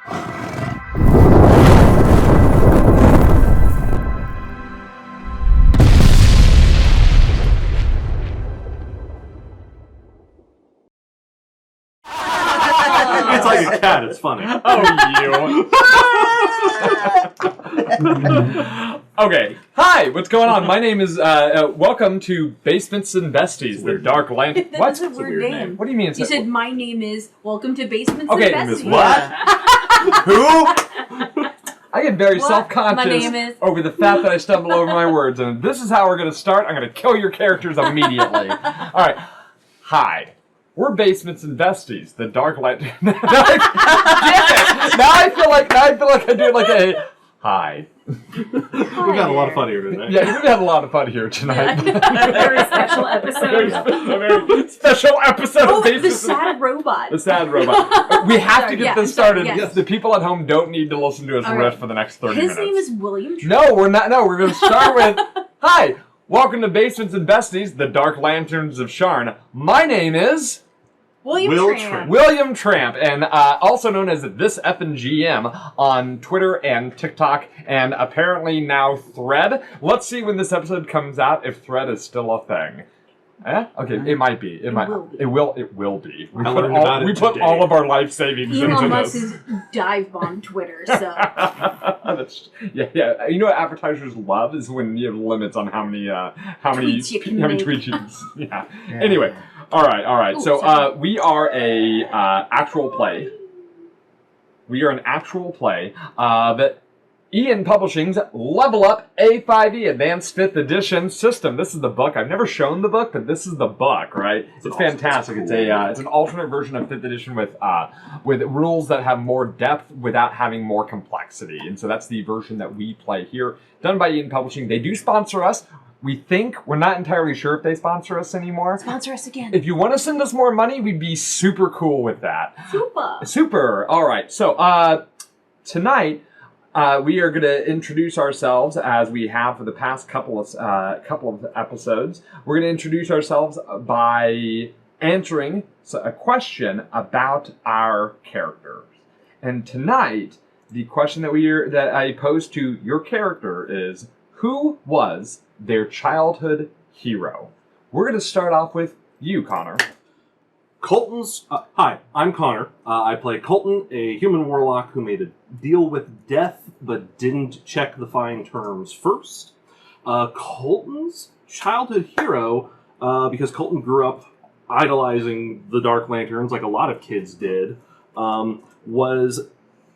It's like a cat, it's funny. Oh, you. Okay. Hi, what's going on? My name is, welcome to Basements and Besties, the Dark Lantern. That's a weird name. What do you mean? You said, my name is Welcome to Basements Okay, and Besties. what? Who? I get very What? self-conscious My name is... over the fact that I stumble over my words, and this is how we're going to start. I'm going to kill your characters immediately. All right. Hi. We're Basements and Besties, the Dark Lantern. Damn it! Now I feel like I do it like a hi. We've got a lot of fun here tonight. Yeah, we've had a lot of fun here tonight. A very special episode. A very special episode Oh, of the Basements. sad robot. The sad robot. We have Sorry, to get yeah, this I'm sorry, started. yes. The people at home don't need to listen to us All riff right. for the next 30 His minutes. name is William Tree. No, we're not. No, we're going to start with, hi, welcome to Basements and Besties, the Dark Lanterns of Sharn. My name is... William Tramp. William Tramp, and also known as This Effin' GM on Twitter and TikTok, and apparently now Thread. Let's see when this episode comes out if Thread is still a thing. Okay, it might be. It will be. We put all of our life savings into Elon this. Musk is dive bomb Twitter, so... yeah. You know what advertisers love is when you have limits on how many tweets you can make. Yeah. Anyway. All right. Ooh, so we are a actual play. We are an actual play that Ian Publishing's Level Up A5E Advanced 5th Edition system. This is the book. I've never shown the book, but this is the book, right? It's fantastic. It's an alternate version of 5th edition with rules that have more depth without having more complexity. And so that's the version that we play here, done by Ian Publishing. They do sponsor us. We're not entirely sure if they sponsor us anymore. Sponsor us again. If you want to send us more money, we'd be super cool with that. Super. All right. So tonight we are going to introduce ourselves as we have for the past couple of episodes. We're going to introduce ourselves by answering a question about our characters. And tonight, the question that I pose to your character is, who was their childhood hero? We're going to start off with you, Connor. Colton's... hi, I'm Connor. I play Colton, a human warlock who made a deal with death but didn't check the fine terms first. Colton's childhood hero, because Colton grew up idolizing the Dark Lanterns like a lot of kids did, was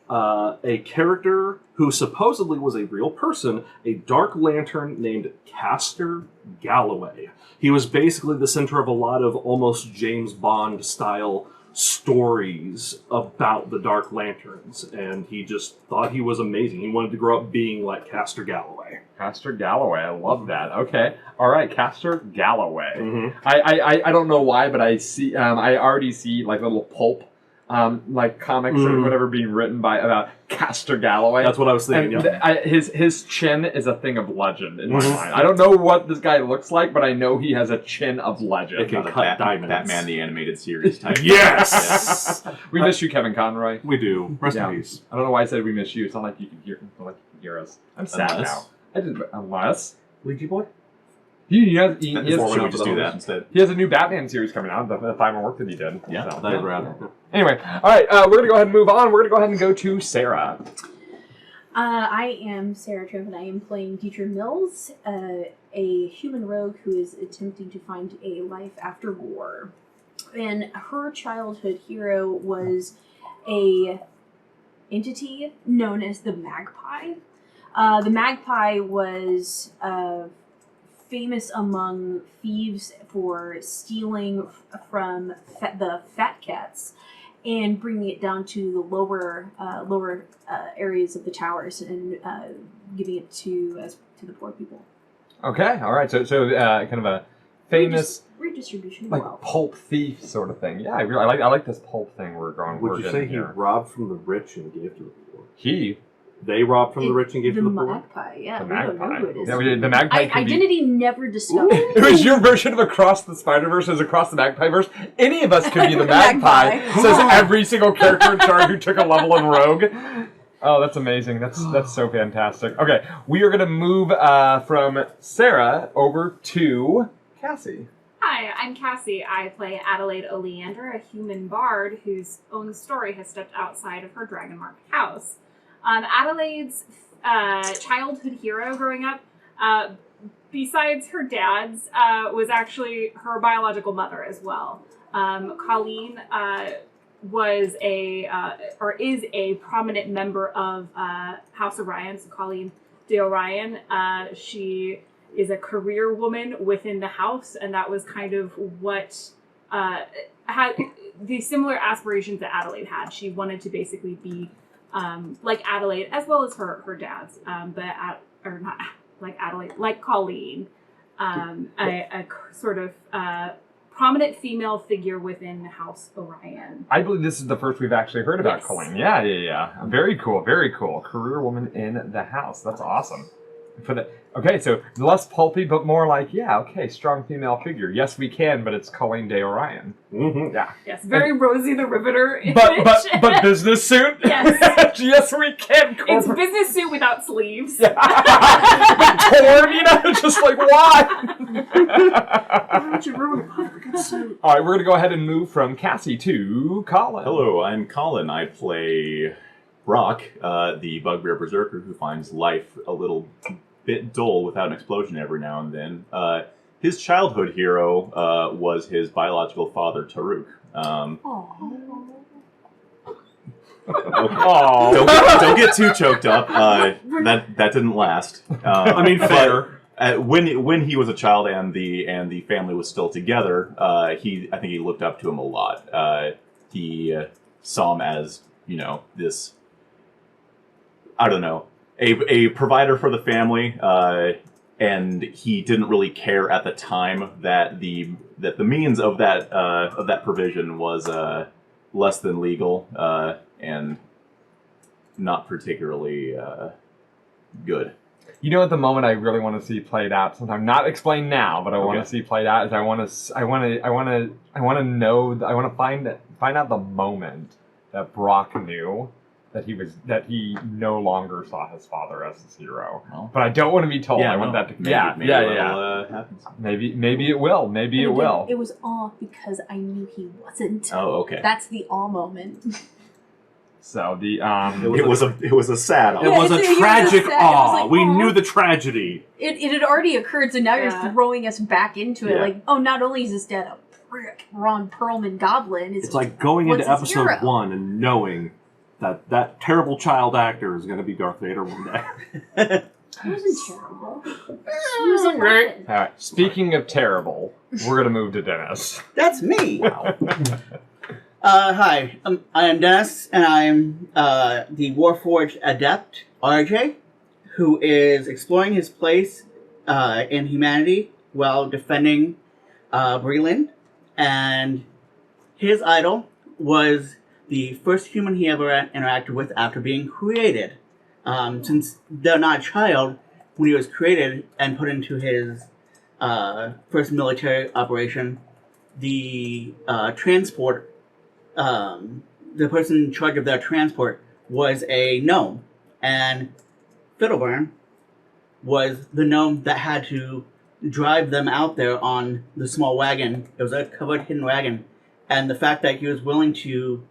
a character who supposedly was a real person, a Dark Lantern named Castor Galloway. He was basically the center of a lot of almost James Bond-style stories about the Dark Lanterns, and he just thought he was amazing. He wanted to grow up being like Castor Galloway. Castor Galloway, I love that. Okay, all right, Castor Galloway. Mm-hmm. I don't know why, but I already see like little pulp like comics or whatever being written about Castor Galloway. That's what I was thinking. And his chin is a thing of legend in my mind. I don't know what this guy looks like, but I know he has a chin of legend. It can cut diamonds. Batman the Animated Series type. Yes! We miss you, Kevin Conroy. We do. Rest in peace. I don't know why I said we miss you. It's not like you can hear us. I'm sad now. Unless Ouija board? He has Should we just do that instead? He has a new Batman series coming out, the final work that he did. Yeah, so, that'd be rad. Anyway, all right, we're going to go ahead and move on. We're going to go ahead and go to Sarah. I am Sarah Tramp, and I am playing Deidre Mills, a human rogue who is attempting to find a life after war. And her childhood hero was a entity known as the Magpie. The Magpie was famous among thieves for stealing from the Fat Cats and bringing it down to the lower areas of the towers and giving it to the poor people. Okay, all right. So kind of a famous redistribution, like pulp thief sort of thing. Yeah, I like this pulp thing we're going. Would you say he robbed from the rich and gave to the poor? He They rob from the rich and give the to the poor. magpie. Yeah, The we don't know magpie. who it is. Yeah, the magpie could be... Identity never discovered. It was your version of Across the Spider-Verse as Across the Magpie-Verse. Any of us could be the magpie, says every single character in Sharn who took a level in Rogue. Oh, that's amazing. That's so fantastic. Okay, we are going to move from Sarah over to Cassie. Hi, I'm Cassie. I play Adelaide Oleander, a human bard whose own story has stepped outside of her Dragonmark house. Adelaide's childhood hero growing up, besides her dad's, was actually her biological mother as well. Colleen was is a prominent member of House Orion, so Colleen de Orion. She is a career woman within the house, and that was kind of what had the similar aspirations that Adelaide had. She wanted to basically be like Adelaide, as well as her dad's, or not like Adelaide, like Colleen, a sort of prominent female figure within House Orion. I believe this is the first we've actually heard about Colleen. Yeah. Very cool. Career woman in the house. That's awesome. Okay, so less pulpy, but more like, strong female figure. Yes, we can, but it's Colleen de Orion. Mm-hmm. Yeah. Yes, very Rosie the Riveter image. But business suit? Yes. Yes, we can. It's business suit without sleeves. Yeah. Torn, just like, why? Why would you ruin a perfect suit? All right, we're going to go ahead and move from Cassie to Colin. Hello, I'm Colin. I play Brock, the Bugbear Berserker who finds life a little bit dull without an explosion every now and then. His childhood hero was his biological father, Taruk. Okay. Don't get too choked up. That didn't last. I mean, fair. When he was a child and the family was still together, I think he looked up to him a lot. He saw him as this, I don't know, a provider for the family, and he didn't really care at the time that the means of that provision was less than legal and not particularly good. You know, at the moment, I really want to see played out sometime. Not explained now, but I want to see played out. Is I want to find out the moment that Brock knew that he no longer saw his father as his hero. Well, but I don't want to be told. I want that to maybe happen. Maybe it will. Maybe it will. It was awe because I knew he wasn't. Oh, okay. That's the awe moment. So the it was a sad awe. It was a tragic awe. Like, we knew the tragedy. It had already occurred, so now you're throwing us back into it. Yeah. Like, not only is his dad a prick, Ron Perlman goblin. It's like going into episode 1 and knowing that terrible child actor is going to be Darth Vader one day. He wasn't terrible. He was a weapon. all right. Speaking of terrible, we're gonna move to Dennis. That's me. Wow. Hi, I am Dennis, and I'm the Warforged Adept, RJ, who is exploring his place in humanity while defending Breland, and his idol was the first human he ever interacted with after being created. Since they're not a child, when he was created and put into his first military operation, the transport, the person in charge of their transport was a gnome, and Fiddleburn was the gnome that had to drive them out there on the small wagon. It was a covered hidden wagon, and the fact that he was willing to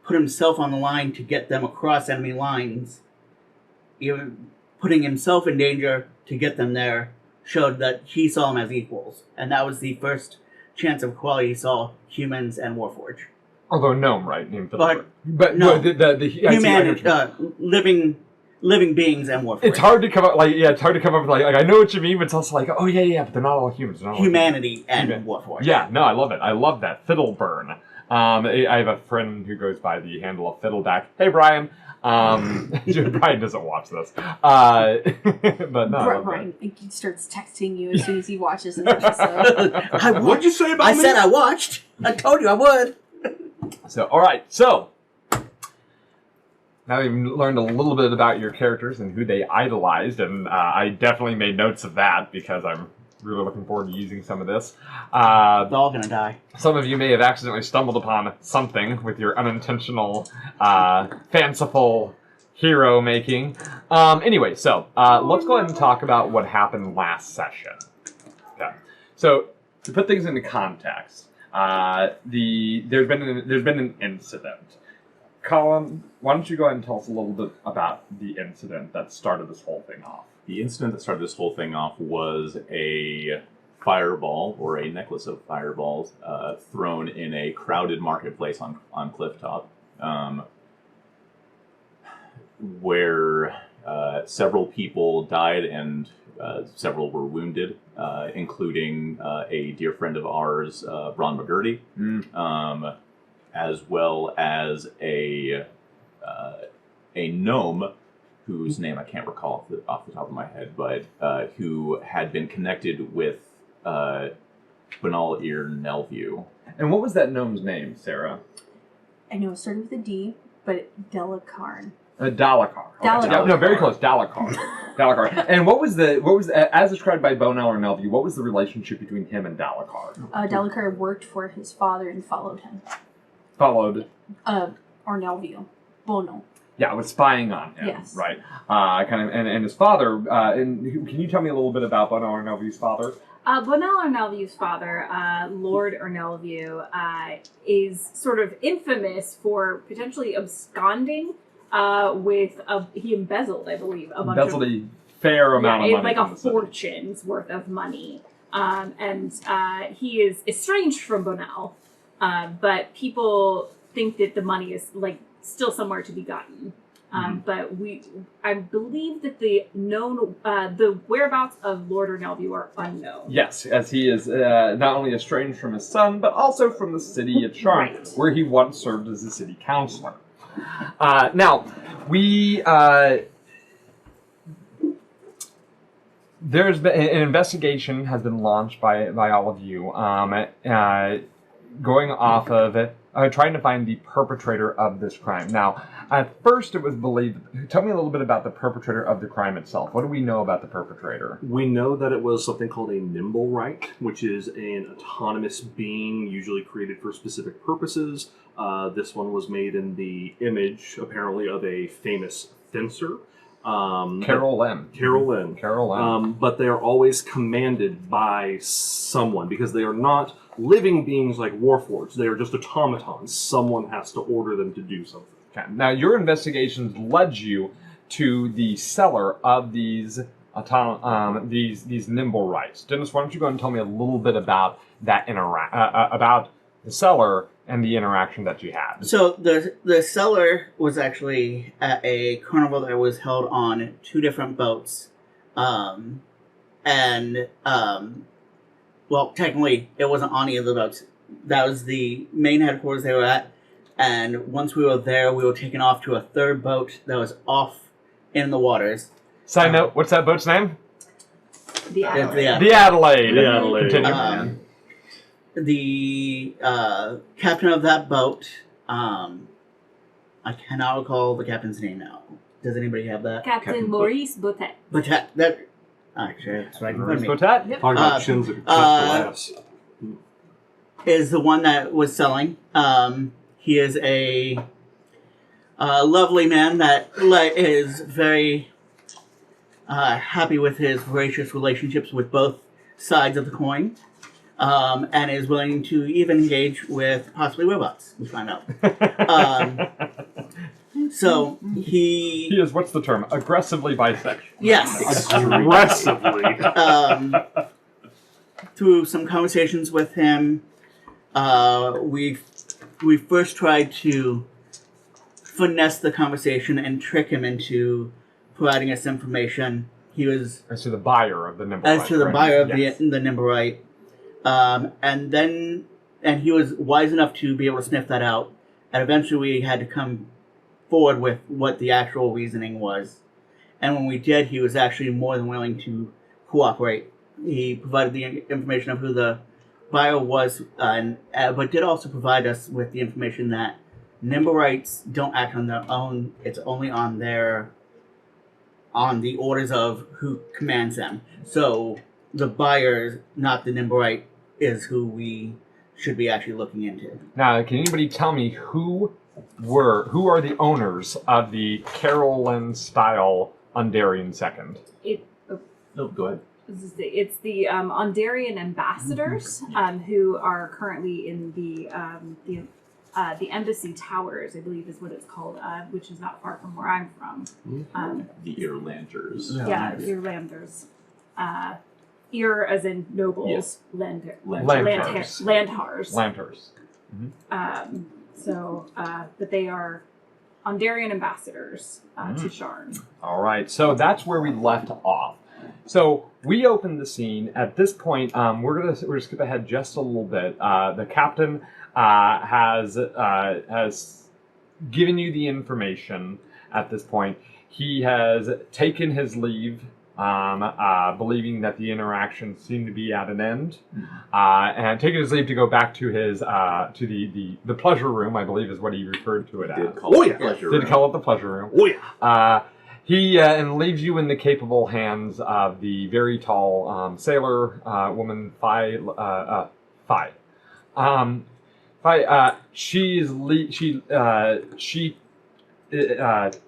put himself on the line to get them across enemy lines, even putting himself in danger to get them there, showed that he saw them as equals. And that was the first chance of equality he saw humans and Warforged. Although gnome, right? Named But no, the humanity, living beings and Warforged. It's hard to come up it's hard to come up with I know what you mean, but it's also like, oh yeah, but they're not all humans. They're not all Humanity and Warforged. Yeah, no, I love it. I love that. Fiddleburn. I have a friend who goes by the handle of Fiddleback. Hey, Brian. Brian doesn't watch this. But no. Brian starts texting you as soon as he watches an episode. What'd you say about me? I said I watched. I told you I would. So, all right. So, Now we've learned a little bit about your characters and who they idolized, and I definitely made notes of that because I'm really looking forward to using some of this. They're all gonna die. Some of you may have accidentally stumbled upon something with your unintentional, fanciful hero making. Anyway, so let's go ahead and talk about what happened last session. Okay. So to put things into context, there's been an incident. Colin, why don't you go ahead and tell us a little bit about the incident that started this whole thing off? The incident that started this whole thing off was a fireball, or a necklace of fireballs, thrown in a crowded marketplace on Clifftop, where several people died and several were wounded, including a dear friend of ours, Ron McGurty, as well as a gnome whose name I can't recall off the top of my head, but who had been connected with Banal Ear Nelview. And what was that gnome's name, Sarah? I know it started with a D, but Delacarn. Dalakar. Okay. Dalakar. Yeah, no, very close. Dalakar. Dalakar. And what was as described by Bonal or Nelview, what was the relationship between him and Dalakar? Delacar worked for his father and followed him. Followed? Or Nelview. Bono. Yeah, was spying on him. Yes. Right. And his father, and can you tell me a little bit about Bonal or Nelview's father? Bonal Ernelview's father, Lord Ernelview, is sort of infamous for potentially absconding he embezzled, I believe, a bunch of... a fair amount of money. Like a fortune's worth of money. And he is estranged from Bonal, but people think that the money is, like, still somewhere to be gotten. But I believe that the whereabouts of Lord Ernelview are unknown. Yes, as he is not only estranged from his son, but also from the city of Sharn, Right. where he once served as a city councilor. Now, there's been an investigation has been launched by all of you, going off of it, trying to find the perpetrator of this crime. Now, at first it was believed... Tell me a little bit about the perpetrator of the crime itself. What do we know about the perpetrator? We know that it was something called a Nimblewright, which is an autonomous being usually created for specific purposes. This one was made in the image, apparently, of a famous fencer. Carol M. But they are always commanded by someone, because they are not living beings like Warforged. They are just automatons. Someone has to order them to do something. Okay. Now, your investigations led you to the seller of these Nimblewrights. Dennis, why don't you go and tell me a little bit about that about the seller and the interaction that you had. So the seller was actually at a carnival that was held on 2 different boats. Well, technically, it wasn't on either of the boats. That was the main headquarters they were at. And once we were there, we were taken off to a 3rd boat that was off in the waters. Side note, what's that boat's name? The Adelaide. The Adelaide. The Adelaide. Continue. The captain of that boat, I cannot recall the captain's name now. Does anybody have that? Captain Maurice Botet. But that actually, that's right in front of me. Botat? Yep. Talking about shins that cut glass. Is the one that was selling. He is a lovely man that is very happy with his voracious relationships with both sides of the coin. And is willing to even engage with possibly robots, we find out. So he is, what's the term? Aggressively bisexual. Yes. Aggressively. Through some conversations with him, we first tried to finesse the conversation and trick him into providing us information. He was As to the buyer of the Nimblewright. as to the buyer of Yes. the Nimblewright. And he was wise enough to be able to sniff that out. And eventually we had to come forward with what the actual reasoning was. And when we did, he was actually more than willing to cooperate. He provided the information of who the buyer was, but did also provide us with the information that Nimbleites don't act on their own. It's only on the orders of who commands them. So the buyer, not the Nimblite, is who we should be actually looking into. Now, can anybody tell me who are the owners of the Carolyn-style Undarian Second? Go ahead. It's the Ondarian ambassadors who are currently in the embassy towers, I believe is what it's called, which is not far from where I'm from. The Irlanders. Yeah, Irlanders. Ir as in nobles, Yes. Lanthars. Lanthars. Lanthars. But they are Ondarian ambassadors to Sharn. All right, so that's where we left off. So we opened the scene. At this point, we're gonna skip ahead just a little bit. The captain has given you the information. At this point, he has taken his leave, believing that the interaction seemed to be at an end, and taken his leave to go back to his to the pleasure room. I believe is what he referred to it as. Did call it the pleasure room. Did call it the pleasure room. Oh yeah. He and leaves you in the capable hands of the very tall sailor woman, Fi. She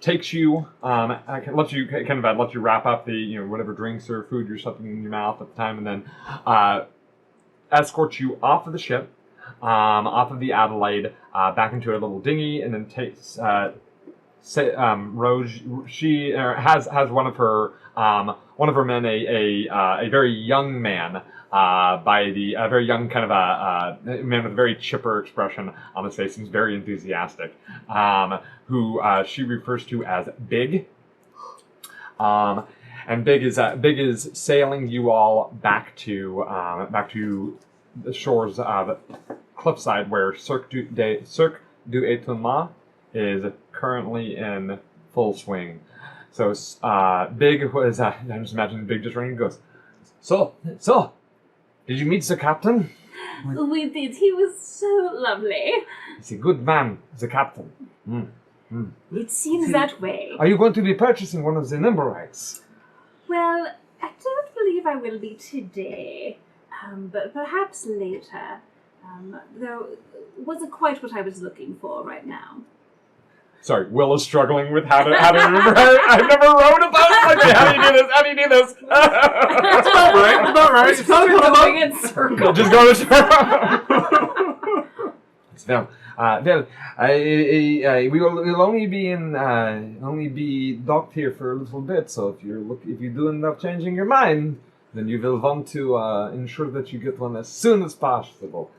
takes you. I can let you let you wrap up the whatever drinks or food you're stuffing in your mouth at the time, and then escorts you off of the ship, off of the Adelaide, back into a little dinghy, and then takes. Rose, she has one of her men, a very young man, a very young kind of a man with a very chipper expression on his face. He's very enthusiastic. Who she refers to as Big. And Big is sailing you all back to the shores of Cliffside, where Cirque du Étonnement is currently in full swing. So Big was, I'm just imagining Big just running and goes, So, did you meet the captain? We did. He was so lovely. He's a good man, the captain. It seems that way. Are you going to be purchasing one of the Nimbleites? Well, I don't believe I will be today, but perhaps later. Though it wasn't quite what I was looking for right now. Sorry, Will is struggling with how to remember. I've never rowed a boat like that. How do you do this? How do you do this? That's about right. About right. It's not going in circles. Just go to circle. We'll only be docked here for a little bit. So if you do end up changing your mind, then you will want to ensure that you get one as soon as possible.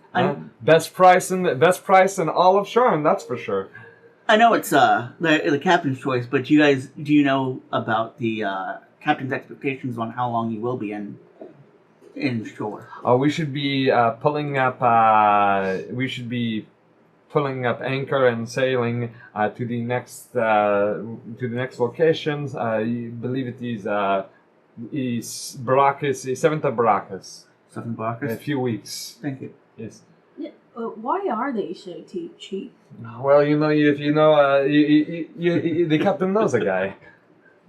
Best price in all of Sharn, that's for sure. I know it's the captain's choice, but do you know about the captain's expectations on how long he will be in shore? We should be pulling up anchor and sailing to the next locations. I believe it is Baracus, 7th of Baracus. 7th Baracus? In a few weeks. Thank you. Yes. Why are they so cheap? Well, the captain knows a guy.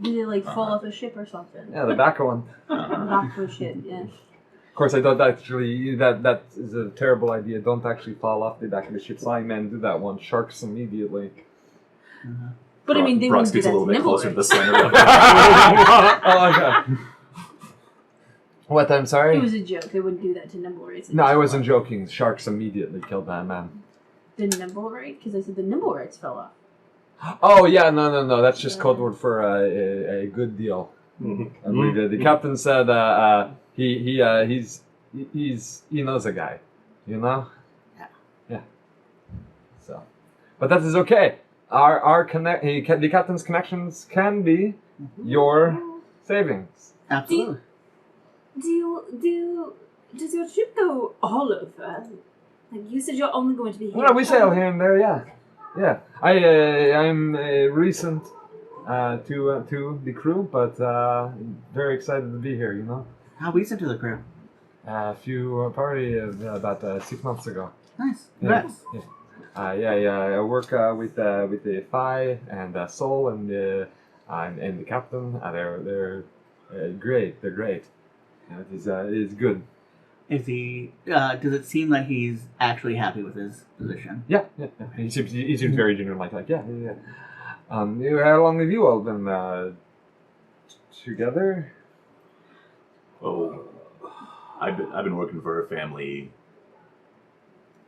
Did they fall off a ship or something? Yeah, the back one. Back of a ship, yeah. Of course, I don't actually. That is a terrible idea. Don't actually fall off the back of the ship. Flying men do that one. Sharks immediately. But I mean, they wouldn't do gets that a little to bit closer to the Nimblewright. center of Oh, okay. What? I'm sorry? It was a joke. They wouldn't do that to Nimblewright. No, I wasn't joking. Sharks immediately killed that man. The Nimblewright? Because I said the Nimblewrights fell off. Oh yeah, no. That's just code word for a good deal. I believe the captain said he knows a guy, Yeah. So, but that is okay. The captain's connections can be your savings. Absolutely. Does your ship go all over? Like you said, you're only going to be here. Well, we sail here and there, yeah. I'm recent to the crew, but very excited to be here. How recent to the crew? Probably about 6 months ago. Nice. Yeah. Congrats. Yeah. I work with the Phi and Soul and the captain. They're great. They're great. It is good. Is he? Does it seem like he's actually happy with his position? Yeah. He seems very genuine like that. Yeah. How long have you all been together? Oh, I've been working for a family.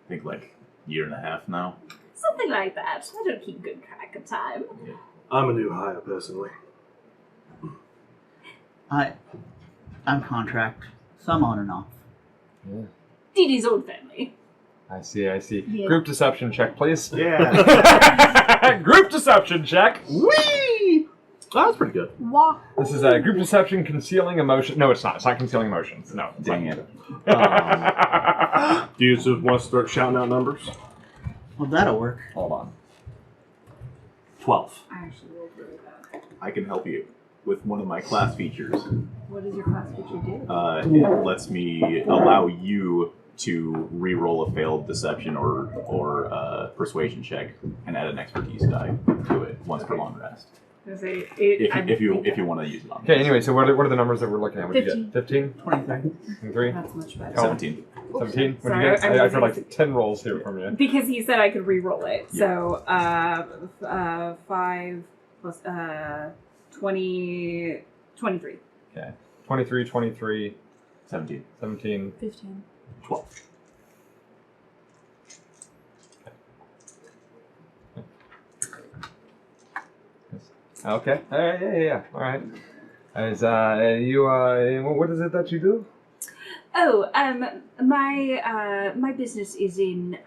I think like year and a half now. Something like that. I don't keep good track of time. Yeah. I'm a new hire, personally. I'm contract, some on and off. Yeah. Dee Dee's own family. I see. Yeah. Group deception check, please. Yeah. Group deception check. Whee! Oh, that's pretty good. Wah. This is a group deception concealing emotion. No, it's not. It's not concealing emotions. No. Dang it. Do you just want to start shouting out numbers? Well, that'll work. Hold on. 12. I actually rolled really bad. I can help you with one of my class features. What does your class feature do? It lets me allow you to re-roll a failed deception or persuasion check and add an expertise die to it once per long rest. If you want to use it on. Okay, anyway, so what are the numbers that we're looking at? What did you get? 15? 23. 23? That's much better. 17. 17? What did you Sorry, get? I'm I've heard using like 10 rolls here from you. Because he said I could re-roll it. Yeah. So, 5 plus 20, 23. Okay. 23, 23, 17. 17. 15. 12. Okay. Yeah. All right. Is what is it that you do? Oh, my business is in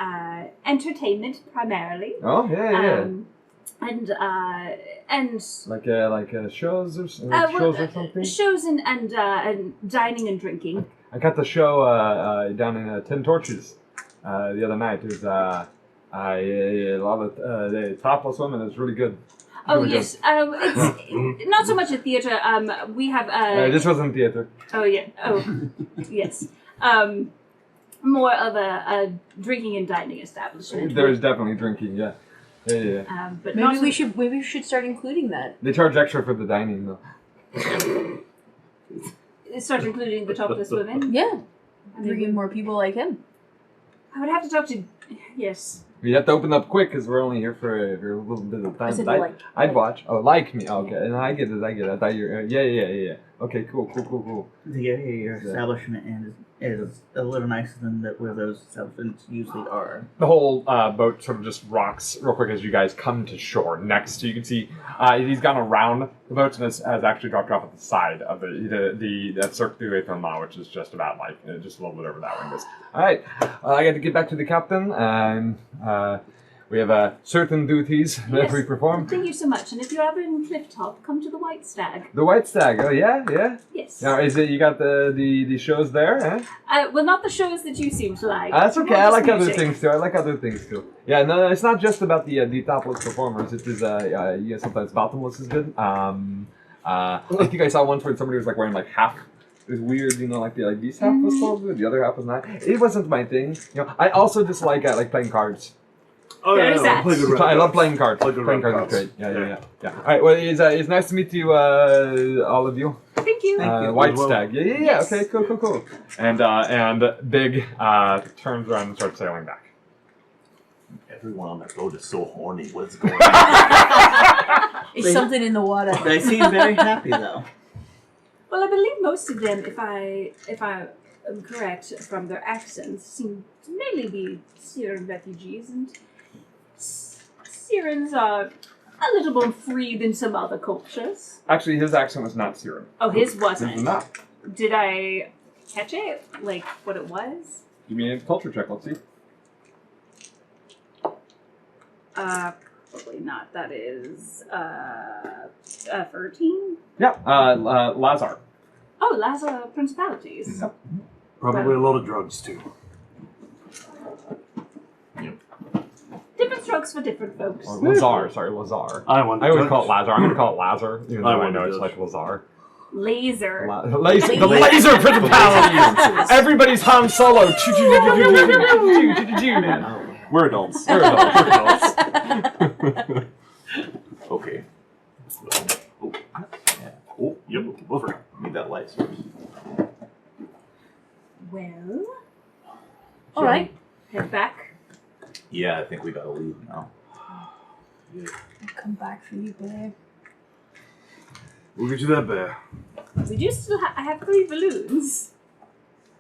entertainment primarily. Oh, yeah. And Like shows or something? shows and dining and drinking. I got the show down in 10 Torches the other night. It was a lot of the topless women. It was really good. Oh Really yes, it's not so much a theater. We have this wasn't theater. Oh yeah. Oh yes. More of a drinking and dining establishment. There's definitely drinking. Yeah. But Maybe not we should start including that. They charge extra for the dining though. start including the topless women. Yeah. Bring in more people like him. I would have to talk to. Yes. We have to open up quick because we're only here for a little bit of time. I said But like. I'd watch. Oh, like me. Okay, and I get it. I thought you're. Yeah. Okay, cool. Your establishment is a little nicer than where those establishments usually are. The whole boat sort of just rocks real quick as you guys come to shore. Next, you can see he's gone around the boat and has actually dropped off at the side of the Cirque du Étonnement, which is just about like just a little bit over that window. All right, I got to get back to the captain, and we have certain duties that we perform. Thank you so much. And if you're ever in Clifftop, come to the White Stag. The White Stag. Oh yeah. Yes. Now, is it you got the shows there? Eh? Well, not the shows that you seem to like. That's okay. More I just like other music. things too. Yeah, no, it's not just about the topless performers. It is sometimes bottomless is good. I think I saw once where somebody was like wearing like half. It was weird, like this half was so good, the other half was not. It wasn't my thing. I also just like playing cards. Oh, There's that. I love playing cards. Play good Playing round cards is cards. great. Yeah. All right. Well, it's nice to meet you, all of you. Thank you. White Well. Stag. Yeah. Yes. Okay. Cool. And Big turns around and starts sailing back. Everyone on that boat is so horny. What is going on? It's something in the water. They seem very happy though. Well, I believe most of them, if I am correct from their accents, seem to mainly be Syrian refugees, and Syrians are a little more free than some other cultures. Actually, his accent was not Syrian. Oh, his His wasn't. was not. Did I catch it? Like, what it was? Give me a culture check. Let's see. Probably not. That is, 13? Yeah. Lazar. Oh, Lazar Principalities. Yep. Probably a lot of drugs, too. Different strokes for different folks. Or Lazar. Sorry, Lazar. I always call it Lazar. I'm going to call it Lazar, even though I I want know to it's judge. like Lazar. Laser. The laser principalities. Everybody's Han Solo. We're adults. We're adults. We're adults. Okay. Oh, yeah. Oh, yep. We'll forget. Need that light source. Well, All right. head back. Yeah, I think we gotta leave now. I'll come back for you, babe. We'll get you that bear. We do still I have 3 balloons.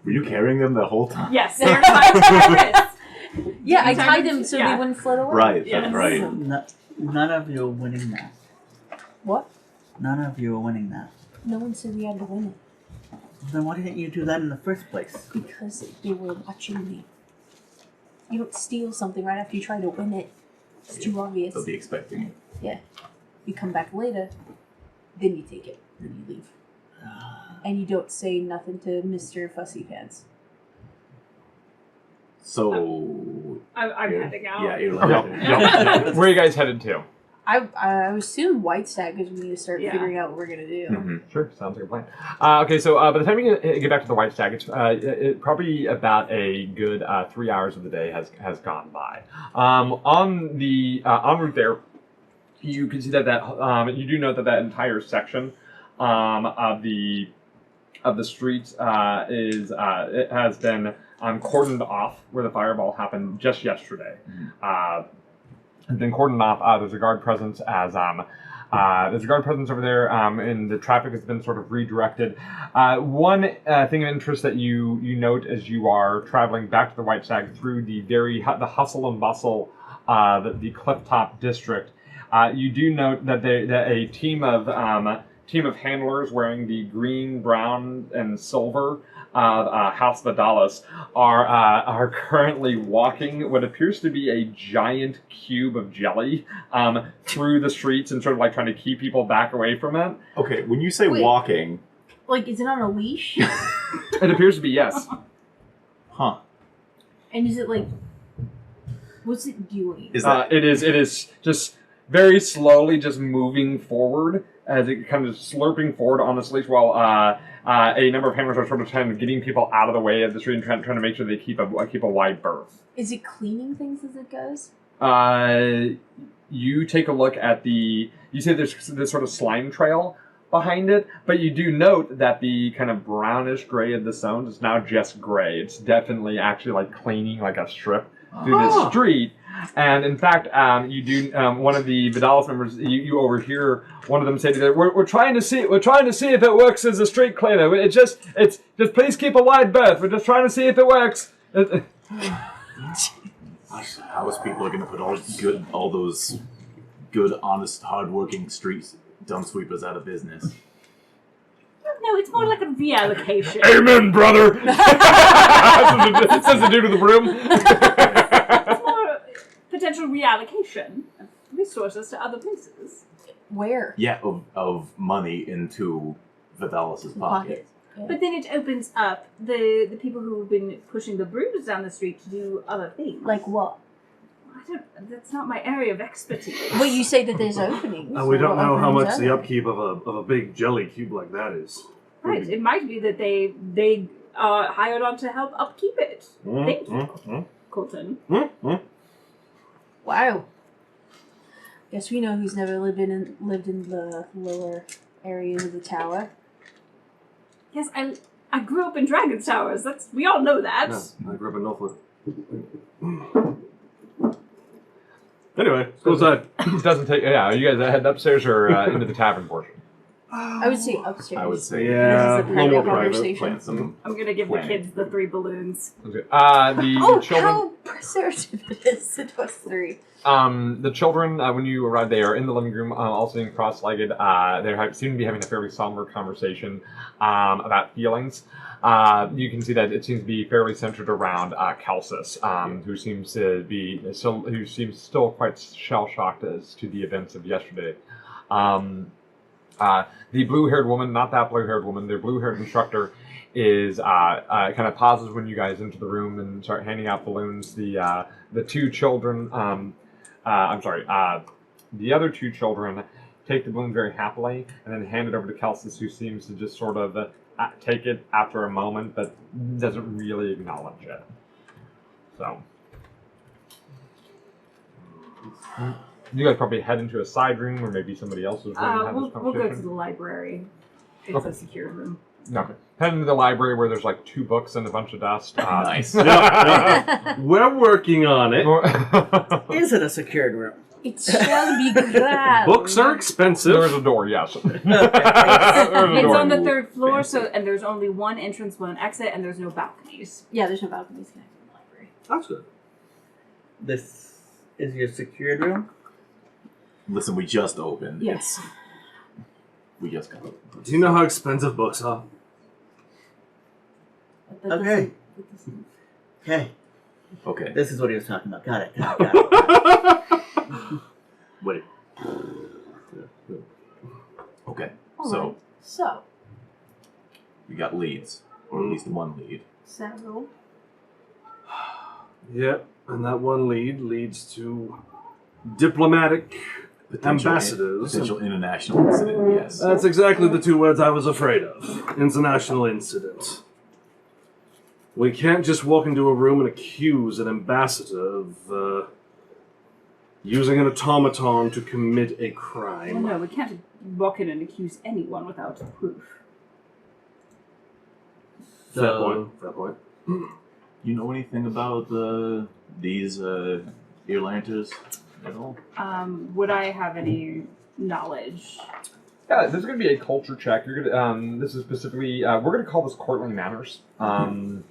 Were you carrying them the whole time? Yes, they're tied to my wrists. Yeah, I You tied tied them them- so yeah. they wouldn't float away. Right, Yes. that's right. None of you are winning that. What? None of you are winning that. No one said we had to win it. Then why didn't you do that in the first place? Because they were watching me. You don't steal something right after you try to win it. It's too obvious. They'll be expecting it. Yeah. You come back later, then you take it, then you leave. And you don't say nothing to Mr. Fussy Pants. So I'm heading out. yeah, you're Yep. Where are you guys headed to? I assume White Stag is when you start Yeah. figuring out what we're gonna do. Mhm. Sure, sounds like a plan. Okay, so by the time you get back to the White Stag, it's probably about a good 3 hours of the day has gone by. On the en route there, you can see that you do note that entire section of the streets it has been cordoned off where the fireball happened just yesterday. Has been cordoned off. There's a guard presence over there, and the traffic has been sort of redirected. One thing of interest that you note as you are traveling back to the White Stag through the hustle and bustle the Clifftop district, you do note that a team of handlers wearing the green, brown, and silver House Vidalis are currently walking what appears to be a giant cube of jelly through the streets and sort of like trying to keep people back away from it. Okay, when you say Wait. walking, Like, is it on a leash? It appears to be, yes. huh? And is it like, what's it doing? Is that It is just very slowly just moving forward as it kind of slurping forward on this leash while a number of handlers are sort of trying to getting people out of the way of the street and trying to make sure they keep a wide berth. Is it cleaning things as it goes? You take a look at you see there's this sort of slime trail behind it, but you do note that the kind of brownish gray of the stones is now just gray. It's definitely actually like cleaning like a strip through the street. And in fact, you do one of the Vidalis members. You overhear one of them say to them, "We're trying to see if it works as a street cleaner. It's just please keep a wide berth. We're just trying to see if it works." How is people are going to put all those good, honest, hardworking street dump sweepers out of business? No, it's more like a reallocation. Amen, brother. Says the dude with the broom. It's more potential reallocation of resources to other places. Where? Yeah, of money into Vidalis's pocket. Yeah. But then it opens up the people who have been pushing the brooms down the street to do other things. Like what? That's not my area of expertise. Well, you say that there's openings. We don't What know how openings much are the there? upkeep of a big jelly cube like that is. Right, it might be that they are hired on to help upkeep it. Thank you, Colton. Wow. Guess we know who's never lived in the lower areas of the tower. Yes, I grew up in Dragon's Towers. We all know that. Yeah, I grew up in Norfolk. Anyway, let's go inside. It doesn't take. Yeah, are you guys heading upstairs or into the tavern portion? I would say upstairs. I would say Yeah, This is a a little more private private. conversation. plant some. I'm gonna give the Plan. kids the 3 balloons. The Oh, children. how preservative it is to us 3. The children, when you arrive, they are in the living room, all sitting cross-legged. They seem to be having a fairly somber conversation about feelings. You can see that it seems to be fairly centered around Calcis, who seems still quite shell-shocked as to the events of yesterday. The blue-haired woman, not that blue-haired woman, the blue-haired instructor is kind of pauses when you guys enter the room and start handing out balloons. The 2 children, the other 2 children take the balloon very happily and then hand it over to Calcis, who seems to just sort of take it after a moment, but doesn't really acknowledge it. So, You guys probably head into a side room, or maybe somebody else is going to have this We'll go conversation. to the library. It's Okay. a secured room. Okay. Head into the library where there's like 2 books and a bunch of dust. Nice. We're working on it. Is it a secured room? It shall be grand. Books are expensive. There's a door, yes. There's a It's door. on the 3rd floor, and there's only one entrance, one exit, and there's no balconies. Yeah, there's no balconies connected to the library. That's good. This is your secured room? Listen, we just opened. Yes. We just got. Do you know how expensive books are? That Okay. doesn't- Okay. Okay. This is what he was talking about. Got it. Wait. Okay. All So right. So, we got leads, or at least one lead. several. Yep, and that one lead leads to diplomatic ambassadors. Potential international incident. Yes. That's exactly the 2 words I was afraid of. International incident. We can't just walk into a room and accuse an ambassador of using an automaton to commit a Well, crime. no, we can't walk in and accuse anyone without proof. Fair point. Fair point. You know anything about these ear lanterns at all? Would I have any knowledge? Yeah, this is going to be a culture check. You're going to. This is specifically. We're going to call this courtly manners. Because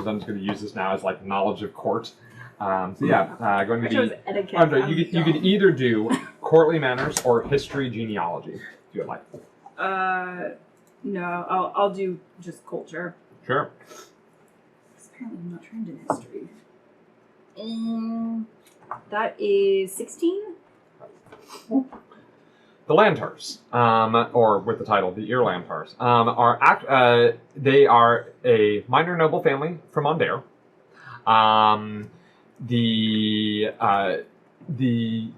I'm just going to use this now as like knowledge of court. Going to I chose be. etiquette. Andre, I'm you dumb. can either do courtly manners or history genealogy. Do you like? No, I'll do just culture. Sure. Apparently, I'm not trained in history. That is 16. The Lantars, or with the title, the Ear Lantars, they are a minor noble family from Ondair. The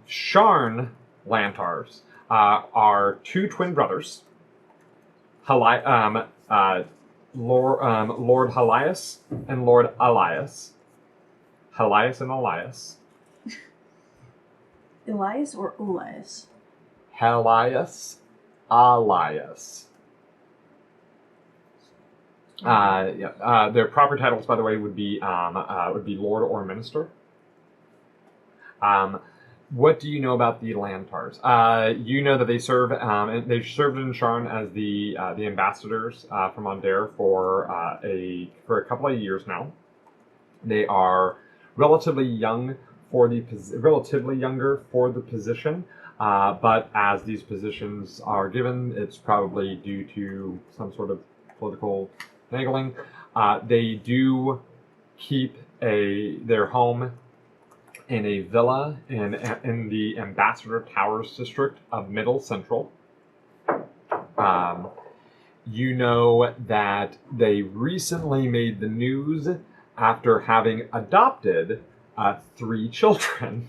Sharn Lantars are 2 twin brothers, Lord Helias and Lord Elias. Helias and Elias. Elias or Elias? Helias, Elias. Their proper titles, by the way, would be Lord or Minister. What do you know about the Lantars? You know that they serve, and they've served in Sharn as the ambassadors from Ondair for a couple of years now. They are relatively younger for the position. But as these positions are given, it's probably due to some sort of political haggling. They do keep their home in a villa in the Ambassador Towers district of Middle Central. You know that they recently made the news after having adopted 3 children.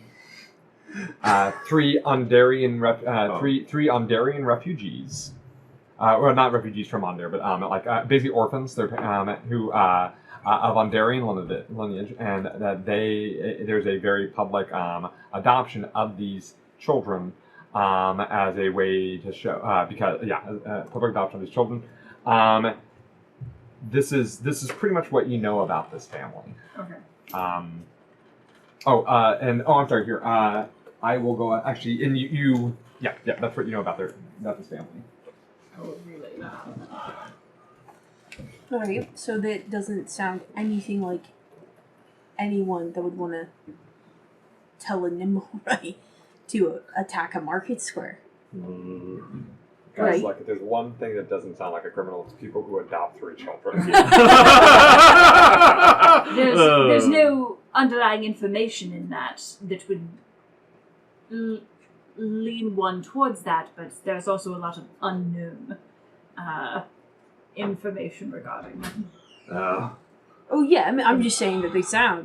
3 Ondarian three Ondarian refugees, or not refugees from Ondair, but basically orphans. They're who of Ondarian lineage, and that there's a very public adoption of these children as a way to show public adoption of these children. This is pretty much what you know about this family. Okay. I'm sorry. Here, I will go. Actually, and that's what you know about this family. Oh, really? Alright, so that doesn't sound anything like anyone that would want to tell a Nimble to attack a market square. Guys, Right. like, if there's one thing that doesn't sound like a criminal, it's people who adopt 3 children. There's no underlying information in that would lean one towards that, but there's also a lot of unknown information regarding them. Oh yeah, I mean, I'm just saying that they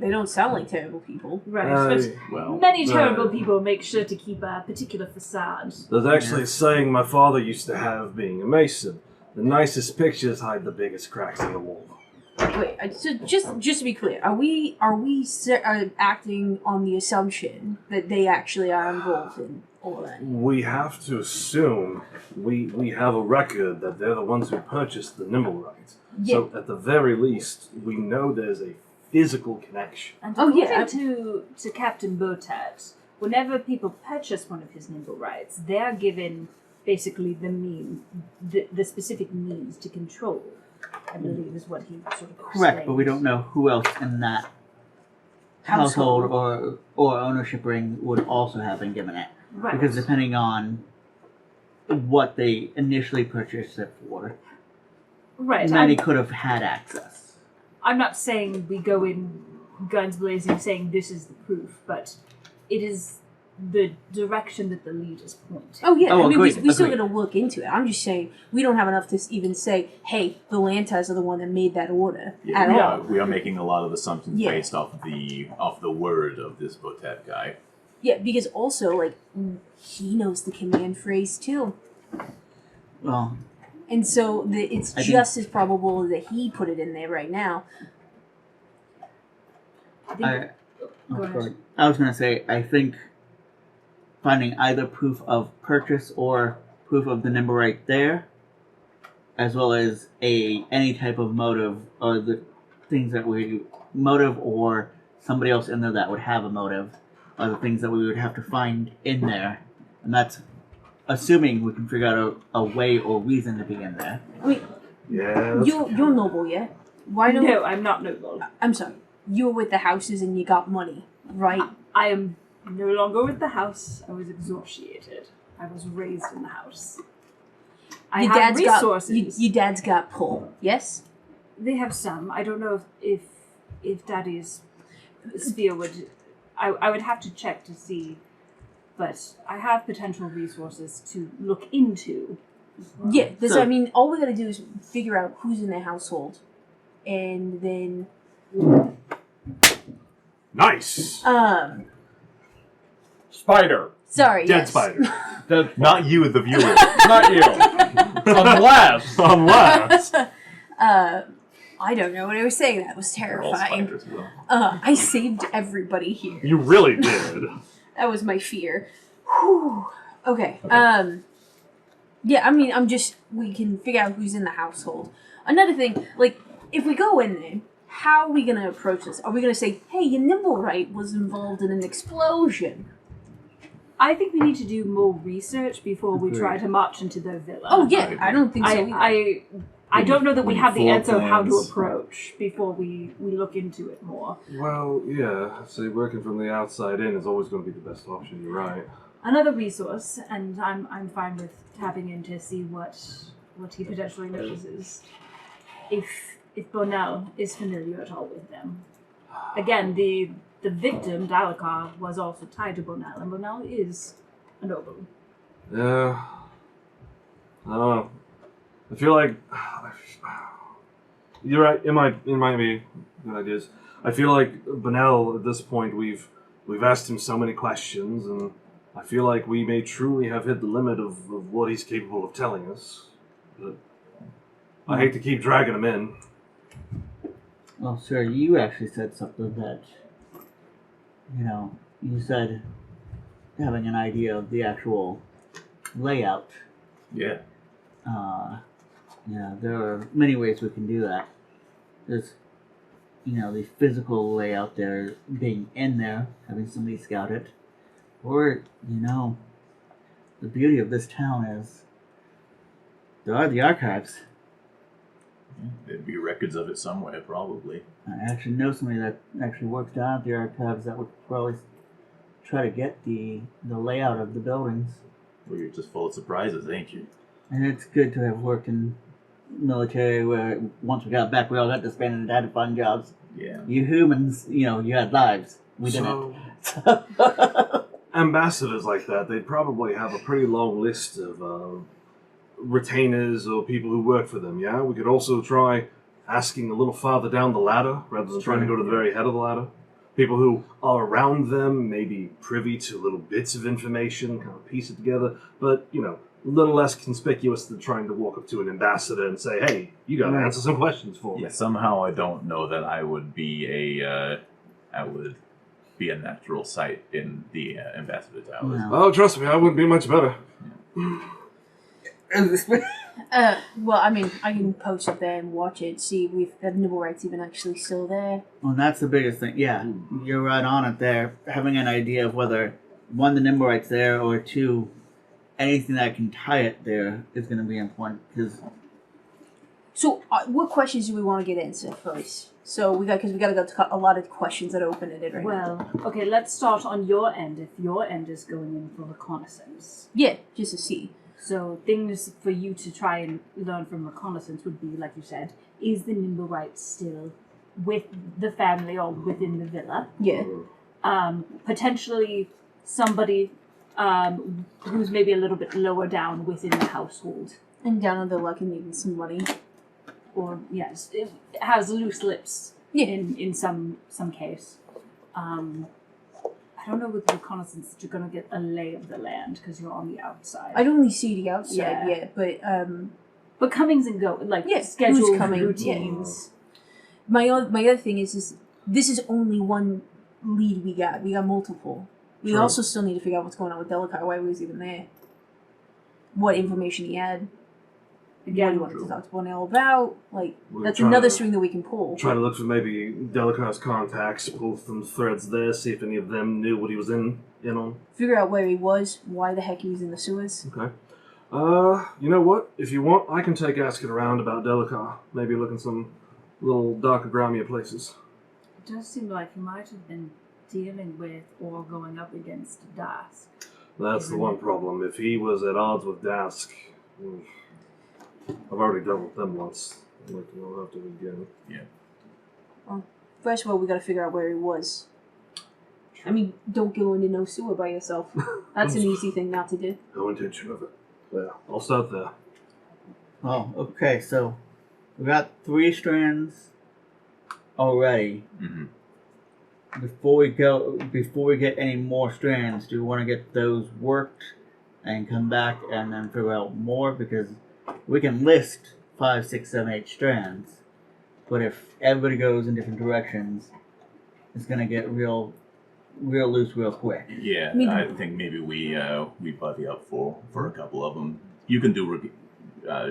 don't sound like terrible people. Right. Well, Many terrible people make sure to keep a particular facade. There's actually a saying my father used to have being a mason. The nicest pictures hide the biggest cracks in the wall. Wait, so just to be clear, are we acting on the assumption that they actually are involved in all of that? We have to assume we have a record that they're the ones who purchased the Nimblewright. Yeah. So at the very least, we know there's a physical connection. And Oh, according yeah. to Captain Botat, whenever people purchase one of his nimble rights, they're given basically the specific means to control. I believe is what he sort of Correct, but we don't explained. know who else in that household or ownership ring would also have been given it. Right. Because depending on what they initially purchased it for, Right. many could have had access. I'm not saying we go in guns blazing saying this is the proof, but it is the direction that the leaders point. Oh yeah, Oh, I mean agreed, we still agreed. got to look into it. I'm just saying we don't have enough to even say, hey, the Lantas are the one that made that order at we all. are, we are making a lot of assumptions Yeah. based off the word of this Botet guy. Yeah, because also like he knows the command phrase too, Well, and so it's I just as probable that he put it in there right now. I think, I go ahead. I was going to say, I think finding either proof of purchase or proof of the number right there, as well as any type of motive or the things that motive or somebody else in there that would have a motive are the things that we would have to find in there, and that's assuming we can figure out a way or reason to be in there. I mean, Yeah. you're noble, yeah? Why don't? No, I'm not noble. I'm sorry. You were with the houses and you got money, right? I am no longer with the house. I was exorciated. I was raised in the house. I have resources. Your dad's got pull, yes? They have some. I don't know if Daddy's sphere would. I would have to check to see, but I have potential resources to look into. Yeah. So- I mean, all we gotta do is figure out who's in their household, and then Nice. Spider. sorry, Dead yes. spider. Not you, the viewer. Not you. Unless. Unless. I don't know what I was saying. That was They're all terrifying. spiders, Will. I saved everybody here. You really did. That was my fear. Whew. Okay. Yeah, I mean, we can figure out who's in the household. Another thing, like, if we go in there, how are we going to approach this? Are we going to say, hey, your Nimblewright was involved in an explosion? I think we need to do more research before we try to march into their villa. Oh, yeah, I don't think so either. I don't know that we need have the floor answer of how to plans. approach before we look into it more. Well, yeah. See, working from the outside in is always going to be the best option. You're right. Another resource, and I'm fine with tapping in to see what he potentially knows is if Bonell is familiar at all with them. Again, the victim, Dalakar, was also tied to Bonell, and Bonell is a noble. Yeah. I don't know. I feel like you're right. It might be good ideas. I feel like Benel at this point we've asked him so many questions, and I feel like we may truly have hit the limit of what he's capable of telling us. But I hate to keep dragging him in. Well, sir, you actually said something that, you said having an idea of the actual layout. Yeah. There are many ways we can do that. There's, the physical layout there, being in there, having somebody scout it. Or, the beauty of this town is there are the archives. There'd be records of it somewhere, probably. I actually know somebody that actually works down at the archives that would probably try to get the layout of the buildings. Well, you're just full of surprises, ain't you? And it's good to have worked in military where once we got back we all got disbanded and had to find jobs. Yeah. You humans, you had lives. We didn't. Ambassadors like that, they'd probably have a pretty long list of retainers or people who work for them, yeah? We could also try asking a little farther down the ladder rather than trying to go to the very head of the ladder. People who are around them may be privy to little bits of information, kind of piece it together, but, little less conspicuous than trying to walk up to an ambassador and say, "Hey, you got to answer some questions for me." Yeah, somehow I don't know that I would be a natural Cite in the ambassador towers. No. Oh, trust me, I wouldn't be much better. Well, I mean, I can post up there and watch it, see if the nibble right's even actually still there. Well, that's the biggest thing. Yeah, you're right on it there. Having an idea of whether, one, the Nimblewright's there, or two, anything that can tie it there is going to be important. Because So, what questions do we want to get into first? So because we got to go to a lot of questions that are open at it right now. Well, okay, let's start on your end. If your end is going in for reconnaissance. Yeah, just to see. So things for you to try and learn from reconnaissance would be, like you said, is the Nimblewright still with the family or within the villa? Yeah. Potentially somebody who's maybe a little bit lower down within the household. And down on the luck and needing some money. Or, yes, it has loose lips Yeah. in some case. I don't know with reconnaissance that you're going to get a lay of the land because you're on the outside. I'd only see the outside, Yeah. yeah, But comings and go, like yeah, scheduled who's coming, routines. My other thing is this is only one lead we got. We got multiple. We True. also still need to figure out what's going on with Delakai, why he was even there. What information he had. What he Again, wanted to talk to Bonell about. Like, We're that's trying another to- string that we can pull. Try to look for maybe Delacar's contacts, pull some threads there, see if any of them knew what he was in on. Figure out where he was, why the heck he was in the sewers. Okay. You know what? If you want, I can take asking around about Delacar. Maybe look in some little darker, grimier places. it does seem like you might have been dealing with or going up against Dask. That's the one problem. If he was at odds with Dask, I've already dealt with them once. I'd like to know how to again. First of all, we gotta figure out where he was. I mean, don't go into no sewer by yourself. That's an easy thing not to do. No intention of it. Yeah, I'll start there. oh, okay, so we got 3 strands already. Mm-hmm. Before we get any more strands, do we want to get those worked and come back and then figure out more? Because we can list 5, 6, 7, 8 strands, but if everybody goes in different directions, it's gonna get real loose real quick. Yeah, I mean- I think maybe we buddy up for a couple of them. You can do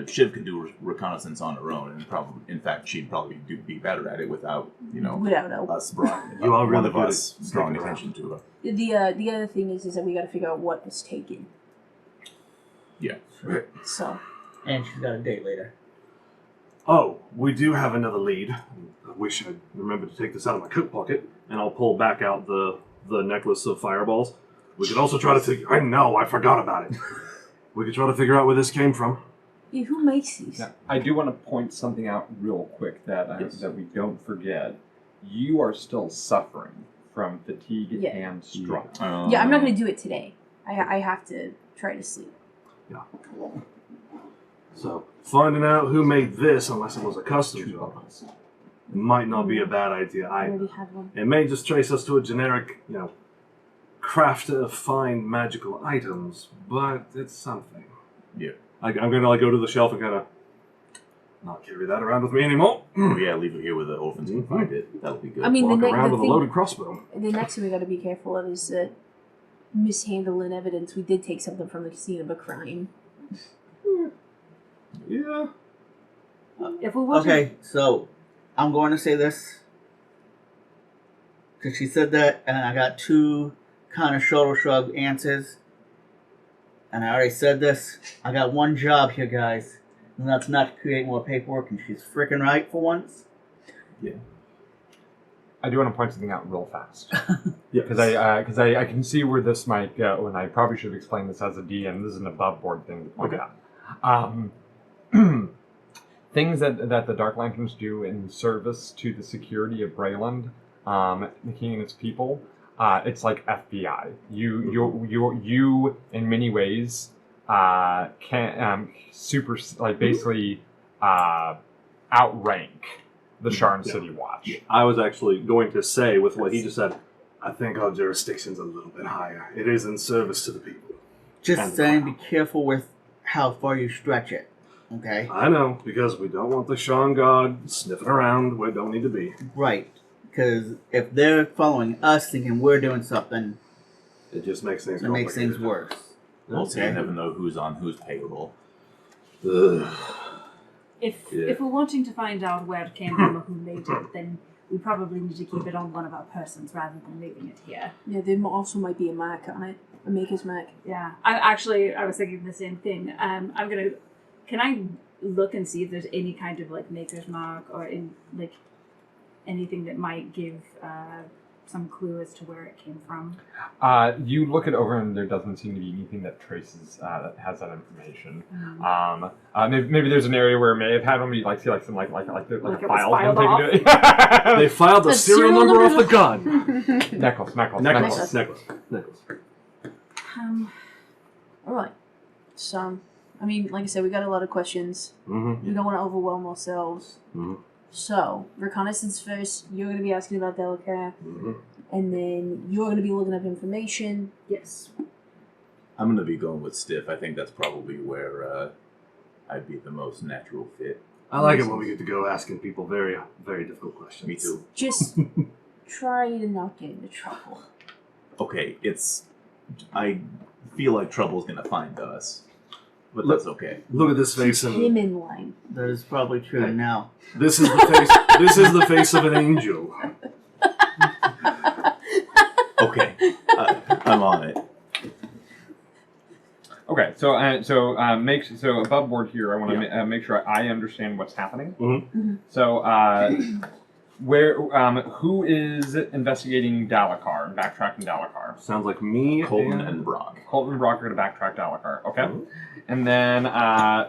Shiv can do reconnaissance on her own, and probably, in fact, she'd probably be better at it without Without help. us drawing You are one really of good us at drawing sticking attention to her. The other thing is that we gotta figure out what was taken. Yeah. So, And she's got a date later. Oh, we do have another lead. I wish I'd remembered to take this out of my coat pocket, and I'll pull back out the necklace of fireballs. We could also try to figure... I know, I forgot about it. We could try to figure out where this came from. yeah, who makes these? Now, I do want to point something out real quick that Yes. that we don't forget. You are still suffering from fatigue Yeah. and stress. Yeah, I'm not gonna do it today. I have to try to sleep. So, finding out who made this, unless it was a custom job, it might not be a bad idea I either. already had one. It may just trace us to a generic, crafter of fine magical items, but it's something. Yeah. I'm gonna go to the shelf and kind of not carry that around with me anymore. Oh, yeah, leave it here with the orphans and find it. That'll be good. I mean, Walk the around with a thing, loaded crossbow. the next thing we gotta be careful of is mishandling evidence. We did take something from the scene of a crime. Yeah. If we wasn't, Okay, so I'm going to say this because she said that, and I got 2 kind of shoulder shrug answers. And I already said this. I got one job here, guys, and that's not to create more paperwork. And she's freaking right for once. I do want to point something out real fast Yeah. because I can see where this might go, and I probably should explain this as a DM. This is an above board thing to point out. Things that the Dark Lanterns do in service to the security of Breland, the king and its people. It's like FBI. You in many ways can basically outrank the Sharn City Watch. I was actually going to say, with what he just said, I think our jurisdiction's a little bit higher. It is in service to the people. Just And- saying, be careful with how far you stretch it. Okay? I know, because we don't want the Sean God sniffing around where it don't need to be. Right. Because if they're following us thinking we're doing something, It just makes things it makes things complicated. worse. Well, so Okay. you never know who's on whose payroll. Ugh. If Yeah. we're wanting to find out where it came from or who made it, then we probably need to keep it on one of our persons rather than leaving it here. Yeah, there also might be a Mac on it. A Maker's Mac. Yeah. I was thinking the same thing. Can I look and see if there's any kind of like maker's mark or in like anything that might give some clue as to where it came from? You look it over and there doesn't seem to be anything that traces that has that information. Maybe there's an area where it may have had one. But you like see like some like a Like file it was been filed taken to it. They filed the The serial serial number number off the gun. necklace. Necklace. Alright. So, I mean, like I said, we got a lot of questions. Mm-hmm. We don't want to overwhelm ourselves. Mm-hmm. So, reconnaissance first. You're going to be asking about Delacar. Mm-hmm. And then you're going to be looking up information. Yes. I'm going to be going with Stiff. I think that's probably where I'd be the most natural fit. I like it when we get to go asking people very, very difficult questions. Me too. Just try to not get into trouble. Okay, I feel like trouble's going to find us. But that's okay. Look at this face, Him and in line. That is probably true Okay. now. this is the face. This is the face of an angel. Okay, I'm on it. Okay, so above board here, I want to make sure I understand what's happening. Mm-hmm. So, who is investigating Dalacar and backtracking Dalacar? Sounds like me, Colton and Brock. Colton and Brock are going to backtrack Dalacar. Okay, Mhm. and then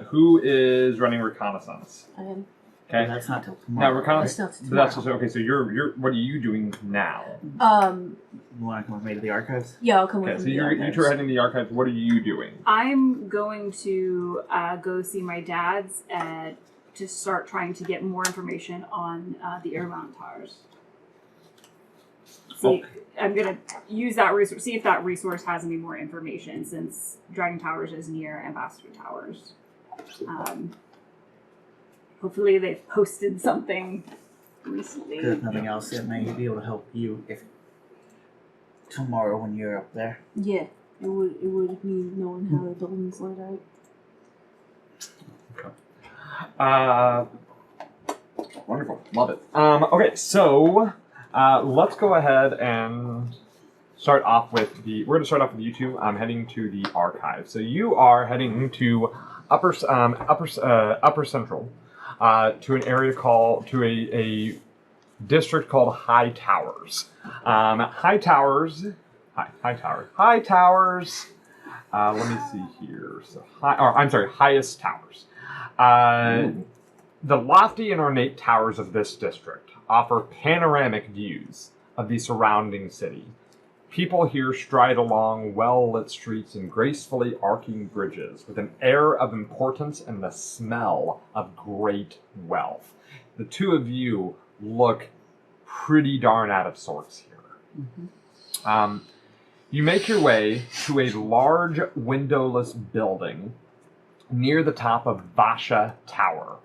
who is running reconnaissance? I am. Okay, That's not till now tomorrow. reconnaissance. That's not But that's tomorrow. okay. So you're what are you doing now? You want to come with me to the archives? Yeah, I'll come Okay, with so you. you two are heading to the archives. What are you doing? I'm going to go see my dad's to start trying to get more information on the airmount towers. See, I'm going to use that resource, see if that resource has any more information, since Dragon Towers is near Ambassador Towers. Hopefully they've posted something recently. If there's nothing else, it may be able to help you if tomorrow when you're up there. Yeah, it would mean knowing how the building's laid out. Wonderful, love it. Okay, so let's go ahead and start off with we're going to start off with you two. I'm heading to the archive. So you are heading to upper central, to an area to a district called High Towers. High Towers. Let me see here. So Highest Towers. The lofty and ornate towers of this district offer panoramic views of the surrounding city. People here stride along well-lit streets and gracefully arcing bridges with an air of importance and the smell of great wealth. The two of you look pretty darn out of sorts here. Mm-hmm. You make your way to a large windowless building near the top of Vasha Tower.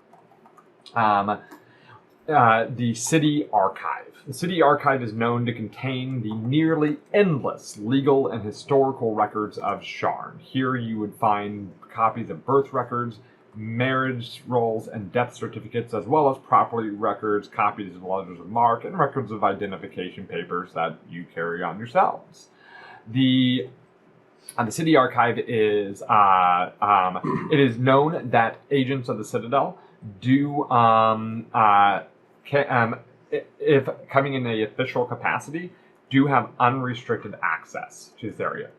The City Archive. The City Archive is known to contain the nearly endless legal and historical records of Sharn. Here you would find copies of birth records, marriage rolls, and death certificates, as well as property records, copies of letters of marque, and records of identification papers that you carry on yourselves. The City Archive is it is known that agents of the Citadel do if coming in a official capacity, do have unrestricted access to this area.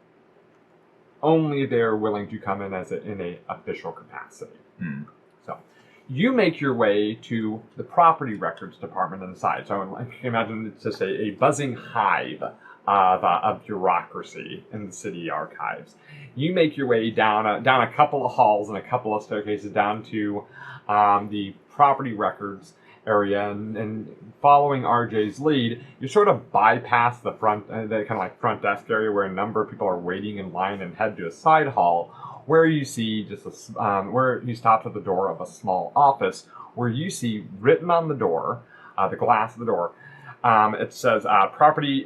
Only they're willing to come in in a official capacity. So, you make your way to the property records department on the side. So I can imagine it's just a buzzing hive of bureaucracy in the city archives. You make your way down a couple of halls and a couple of staircases down to the property records area, and following RJ's lead, you sort of bypass the front, the kind of like front desk area where a number of people are waiting in line, and head to a side hall where you see where he stops at the door of a small office, where you see written on the door, the glass of the door, it says property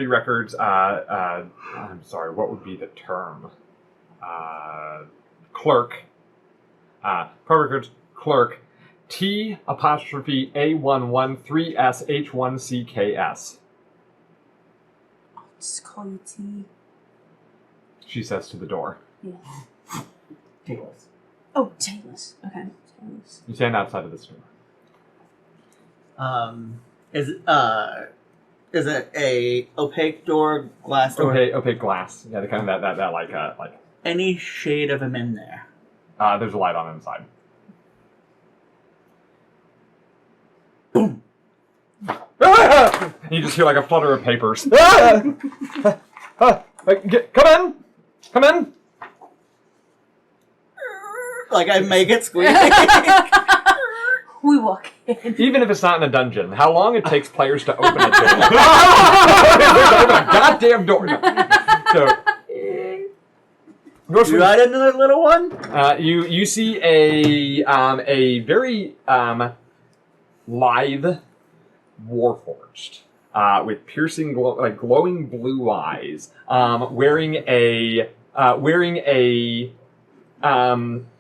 records. I'm sorry, what would be the term? Clerk. Property records clerk. T''A113SH1CKS. I'll just call you T. She says to the door. Yes. Taylor's. Oh, Taylor's. Okay. Taylor's. You stand outside of this door. Is it a opaque door, glass door? Opaque glass. Yeah, the kind of that like. Any shade of him in there? There's a light on inside. Boom. You just hear like a flutter of papers. Come in. Like I make it squeak. We walk in. Even if it's not in a dungeon, how long it takes players to open a door? Open a goddamn door. So, You ride into the little one? you see a very lithe warforged with piercing glowing blue eyes, wearing a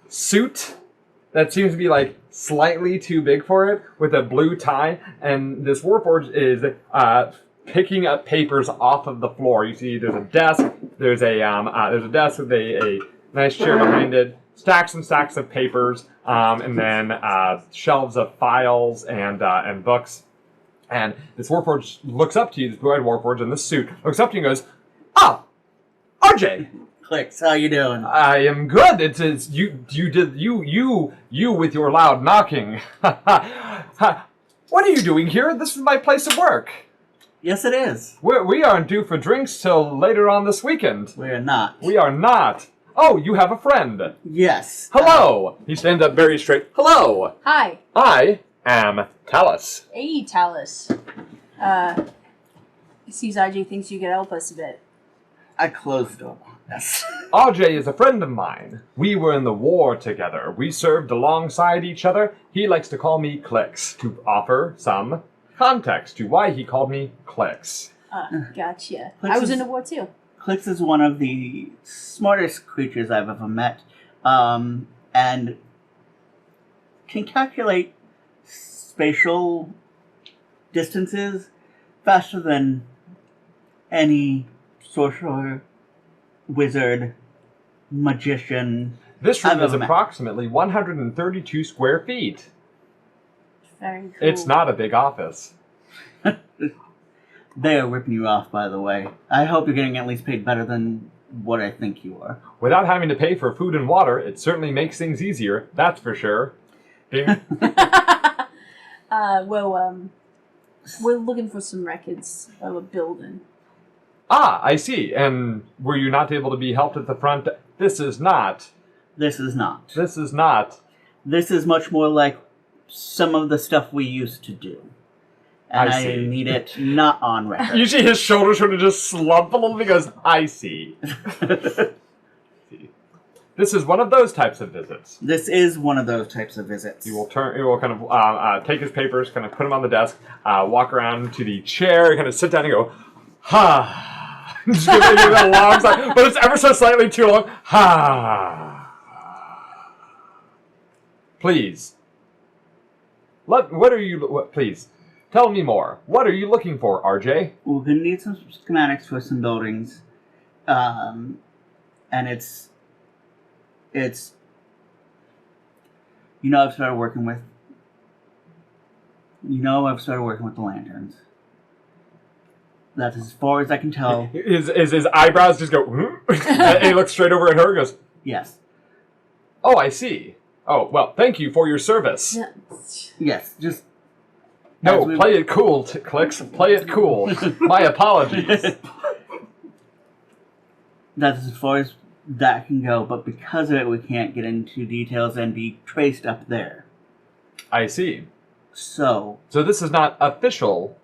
suit that seems to be like slightly too big for it, with a blue tie, and this warforged is picking up papers off of the floor. You see, there's a desk. There's a desk with a nice chair behind it, stacks and stacks of papers, and then shelves of files and books. And this warforged looks up to you. This blue-eyed warforged in this suit looks up to you and goes, "Ah, RJ." Clicks, how you doing? I am good. It's you with your loud knocking. What are you doing here? This is my place of work. Yes, it is. We aren't due for drinks till later on this weekend. We are not. We are not. Oh, you have a friend. Yes. Hello. He stands up very straight. Hello. Hi. I am Talus. Hey, Talus. It seems RJ thinks you could help us a bit. I closed the door. Yes. RJ is a friend of mine. We were in the war together. We served alongside each other. He likes to call me Clicks, to offer some context to why he called me Clicks. Gotcha. Clicks I was is- in the war too. Clicks is one of the smartest creatures I've ever met, and can calculate spatial distances faster than any sorcerer, wizard, magician. This room I've is ever met. approximately 132 square feet. Very cool. It's not a big office. They are ripping you off, by the way. I hope you're getting at least paid better than what I think you are. Without having to pay for food and water, it certainly makes things easier, that's for sure. Ding. We're looking for some records of a building. Ah, I see. And were you not able to be helped at the front? This is not. This is not. This is not. This is much more like some of the stuff we used to do. And I I see. need it not on record. You see his shoulders sort of just slump a little bit. He goes, I see. This is one of those types of visits. This is one of those types of visits. He will kind of take his papers, kind of put them on the desk, walk around to the chair, kind of sit down and go, ha. Just give it a long sigh, but it's ever so slightly too long. Ha. Please. Please, tell me more. What are you looking for, RJ? We're going to need some schematics for some buildings. And it's... I've started working with the lanterns. That's as far as I can tell. His eyebrows just go, and he looks straight over at her and goes, Yes. oh, I see. Oh, well, thank you for your service. Yes, just... No, as we- play it cool, Clicks. Play it cool. My apologies. That's as far as that can go, but because of it, we can't get into details and be traced up there. I see. So, So this is not official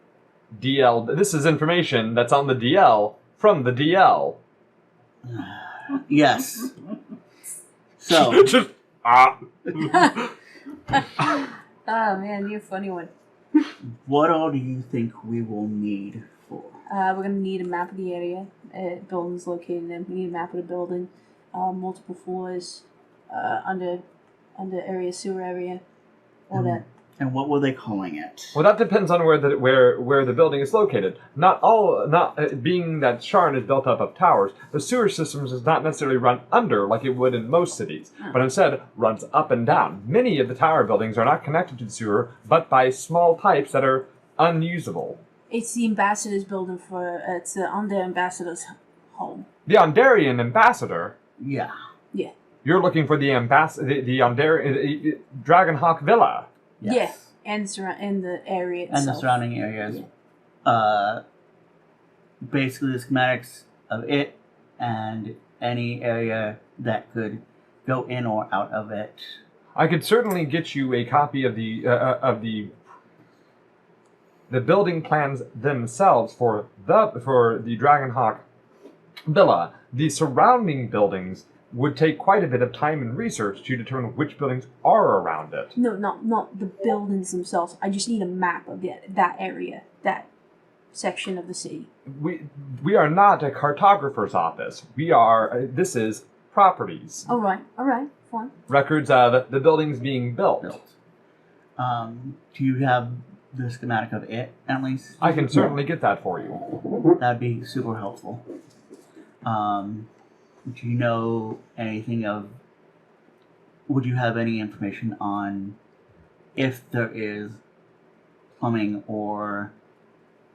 DL. This is information that's on the DL from the DL. Yes. So, Just Oh man, you're a funny one. what all do you think we will need for? We're gonna need a map of the area. Buildings located in. We need a map of the building. Multiple floors. Under area, sewer area. All that. And what were they calling it? well, that depends on where the building is located. Being that Sharn is built up of towers, the sewer systems does not necessarily run under like it would in most cities, but instead runs up and down. Many of the tower buildings are not connected to the sewer, but by small pipes that are unusable. It's the ambassador's building for. It's the under ambassador's home. The Ondarian ambassador. Yeah. Yeah. You're looking for the Ondarian Dragonhawk Villa. Yes. Yeah. And the area itself. And the surrounding areas. Basically the schematics of it and any area that could go in or out of it. I could certainly get you a copy of the building plans themselves for the Dragonhawk Villa. The surrounding buildings would take quite a bit of time and research to determine which buildings are around it. No, not the buildings themselves. I just need a map of that area, that section of the city. We are not a cartographer's office. This is properties. All right, fine. Records of the buildings being built. Do you have the schematic of it, at least? I can certainly get that for you. That'd be super helpful. Do you know anything of... Would you have any information on if there is plumbing or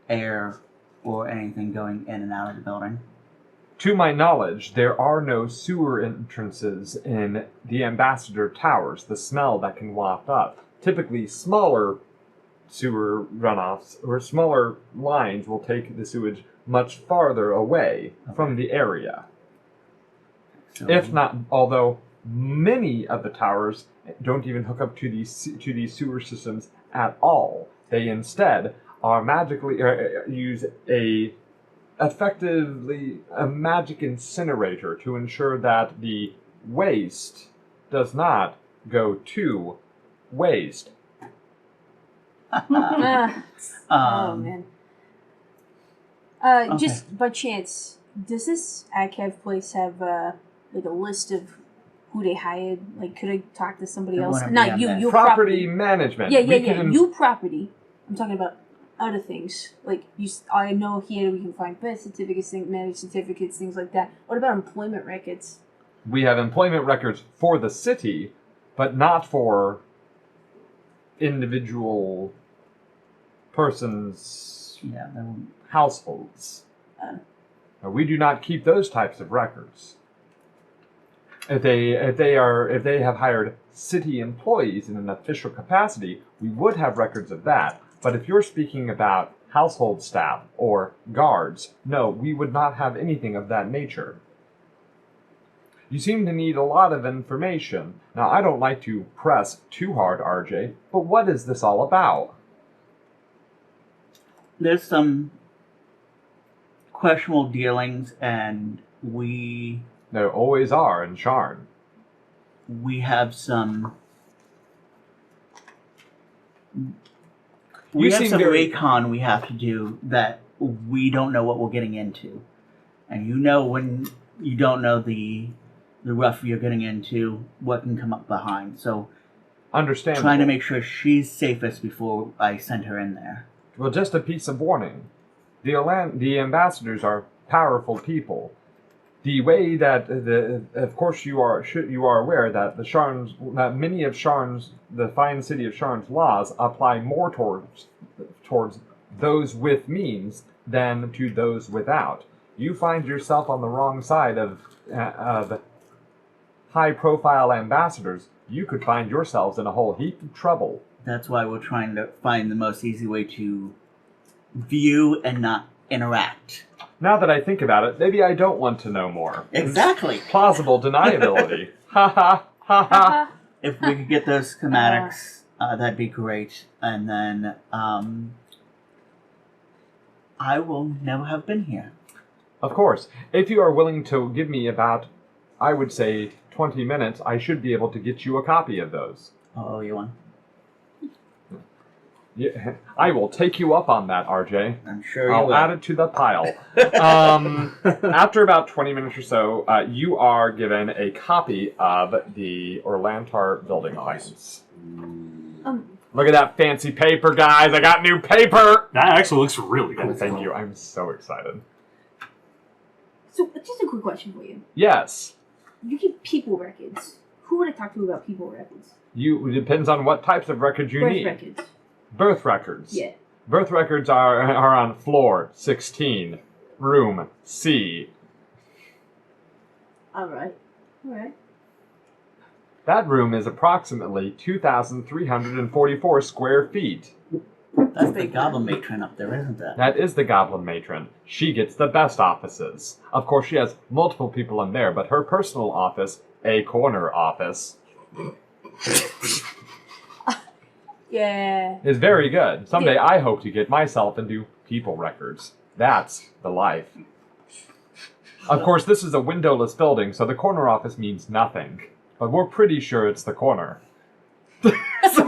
air or anything going in and out of the building? To my knowledge, there are no sewer entrances in the Ambassador Towers, the smell that can waft up. Typically, smaller sewer runoffs or smaller lines will take the sewage much farther away from the area. So, If not, although many of the towers don't even hook up to these sewer systems at all. They instead are magically use effectively a magic incinerator to ensure that the waste does not go to waste. Oh man. Okay. Just by chance, does this ACAV place have like a list of who they hired? Like, could I talk to somebody It else? wouldn't Not be you. on Your Property management. Yeah. We can- You property. I'm talking about other things. Like I know here we can find birth certificates, marriage certificates, things like that. What about employment records? We have employment records for the city, but not for individual persons' yeah, that would... households. We do not keep those types of records. If they have hired city employees in an official capacity, we would have records of that. But if you're speaking about household staff or guards, no, we would not have anything of that nature. You seem to need a lot of information. Now, I don't like to press too hard, RJ, but what is this all about? There's some questionable dealings, and we There always are in Sharn. have some... You We have seem some very- recon we have to do that we don't know what we're getting into. And you know when you don't know the rough you're getting into, what can come up behind. So Understandable. trying to make sure she's safest before I send her in there. Well, just a piece of warning. The ambassadors are powerful people. The way that of course you are aware that that many of the fine city of Sharn's laws apply more towards those with means than to those without. You find yourself on the wrong side of high-profile ambassadors, you could find yourselves in a whole heap of trouble. That's why we're trying to find the most easy way to view and not interact. Now that I think about it, maybe I don't want to know more. Exactly. Plausible deniability. Ha ha ha ha. If we could get those schematics, that'd be great. And then I will never have been here. Of course. If you are willing to give me about, I would say, 20 minutes, I should be able to get you a copy of those. Oh, you want? Yeah, I will take you up on that, RJ. I'm sure you I'll will. add it to the pile. After about 20 minutes or so, you are given a copy of the Orlantar building plans. Look at that fancy paper, guys. I got new paper. That actually looks really Oh, cool. thank you. I'm so excited. So, just a quick question for you. Yes. You keep people records. Who would I talk to about people records? It depends on what types of records you Birth need. records. Birth records. Yeah. Birth records are on floor 16, room C. Alright. That room is approximately 2,344 square feet. That's the Goblin Matron up there, isn't that? That is the Goblin Matron. She gets the best offices. Of course, she has multiple people in there, but her personal office, a corner office, Yeah. is very good. Someday I hope to get myself into people records. That's the life. Of course, this is a windowless building, so the corner office means nothing. But we're pretty sure it's the corner. So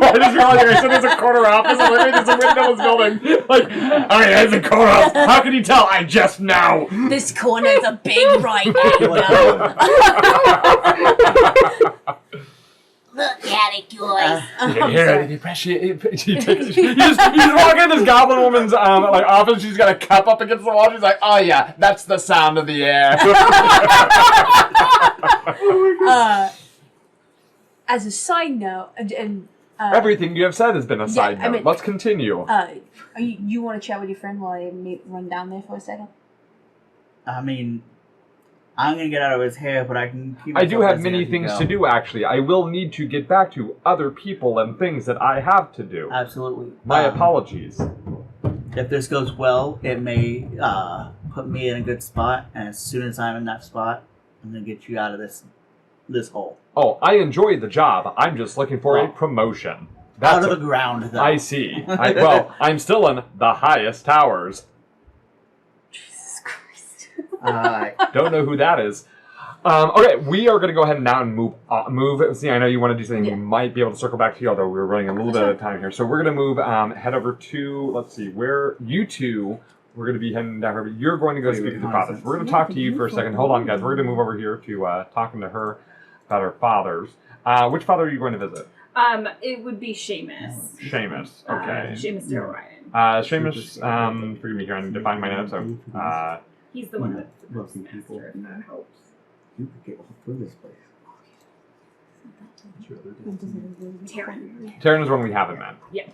I just realized I said there's a corner office, and like, there's a windowless building. Like, oh yeah, it's a corner office. How can you tell? I just know. This corner's a big right Look at it, guys. Here, you just walk in this goblin woman's office. She's got a cup up against the wall. She's like, "Oh yeah, that's the sound of the air." As a side note, Everything you have said has been a side note. Let's continue. You want to chat with your friend while I run down there for a second? I mean, I'm gonna get out of his hair, but I can keep. I do have many things to do, actually. I will need to get back to other people and things that I have to do. Absolutely. My apologies. If this goes well, it may put me in a good spot, and as soon as I'm in that spot, I'm gonna get you out of this hole. Oh, I enjoy the job. I'm just looking for a promotion. Out of the ground, though. I see. Well, I'm still in the highest towers. Jesus Christ. Don't know who that is. Okay, we are going to go ahead and now and move. See, I know you want to do something. We might be able to circle back to you, although we're running a little bit of time here. So we're going to move, head over to, let's see, where you two, we're going to be heading down here. You're going to go speak to the fathers. We're going to talk to you for a second. Hold on, guys. We're going to move over here to talking to her about her fathers. Which father are you going to visit? It would be Seamus. Seamus. Okay. Seamus de Orion. Seamus, forgive me here, I need to find my notes. So, He's the one that's the postmaster, if that helps. You could get all through this place. Taryn is one we haven't met. Yeah.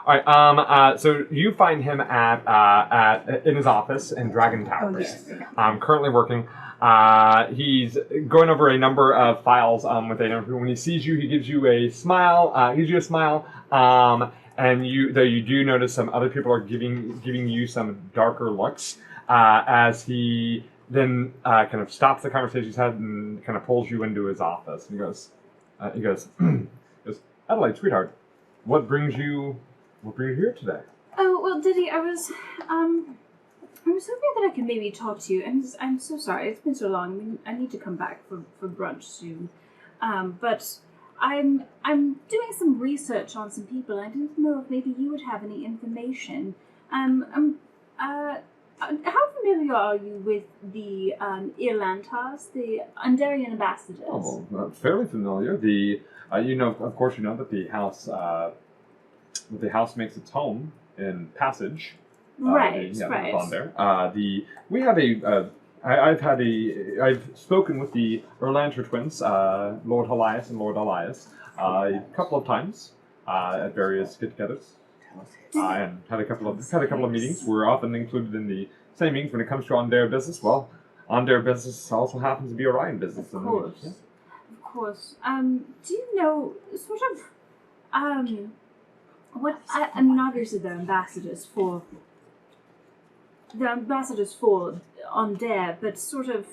All right. So you find him in his office in Dragon Towers. Currently working. He's going over a number of files with a number. When he sees you, he gives you a smile. And you do notice some other people are giving you some darker looks as he then kind of stops the conversation he's had and kind of pulls you into his office. And he goes, Adelaide, sweetheart, what brings you here today? Oh, well, Diddy, I was hoping that I could maybe talk to you. I'm so sorry. It's been so long. I mean, I need to come back for brunch soon. But I'm doing some research on some people. I didn't know if maybe you would have any information. How familiar are you with the Irlantars, the Undarian ambassadors? Oh, well, fairly familiar. Of course, you know that the house makes its home in Passage. Right. On there. I've spoken with the Erlanter twins, Lord Elias and Lord Elias, a couple of times at various get-togethers, and had a couple of meetings. We're often included in the same meetings when it comes to on-dare business. Well, on-dare business also happens to be Orion business. Of course. Do you know sort of what? I mean, obviously they're ambassadors for. They're ambassadors for on Dare, but sort of,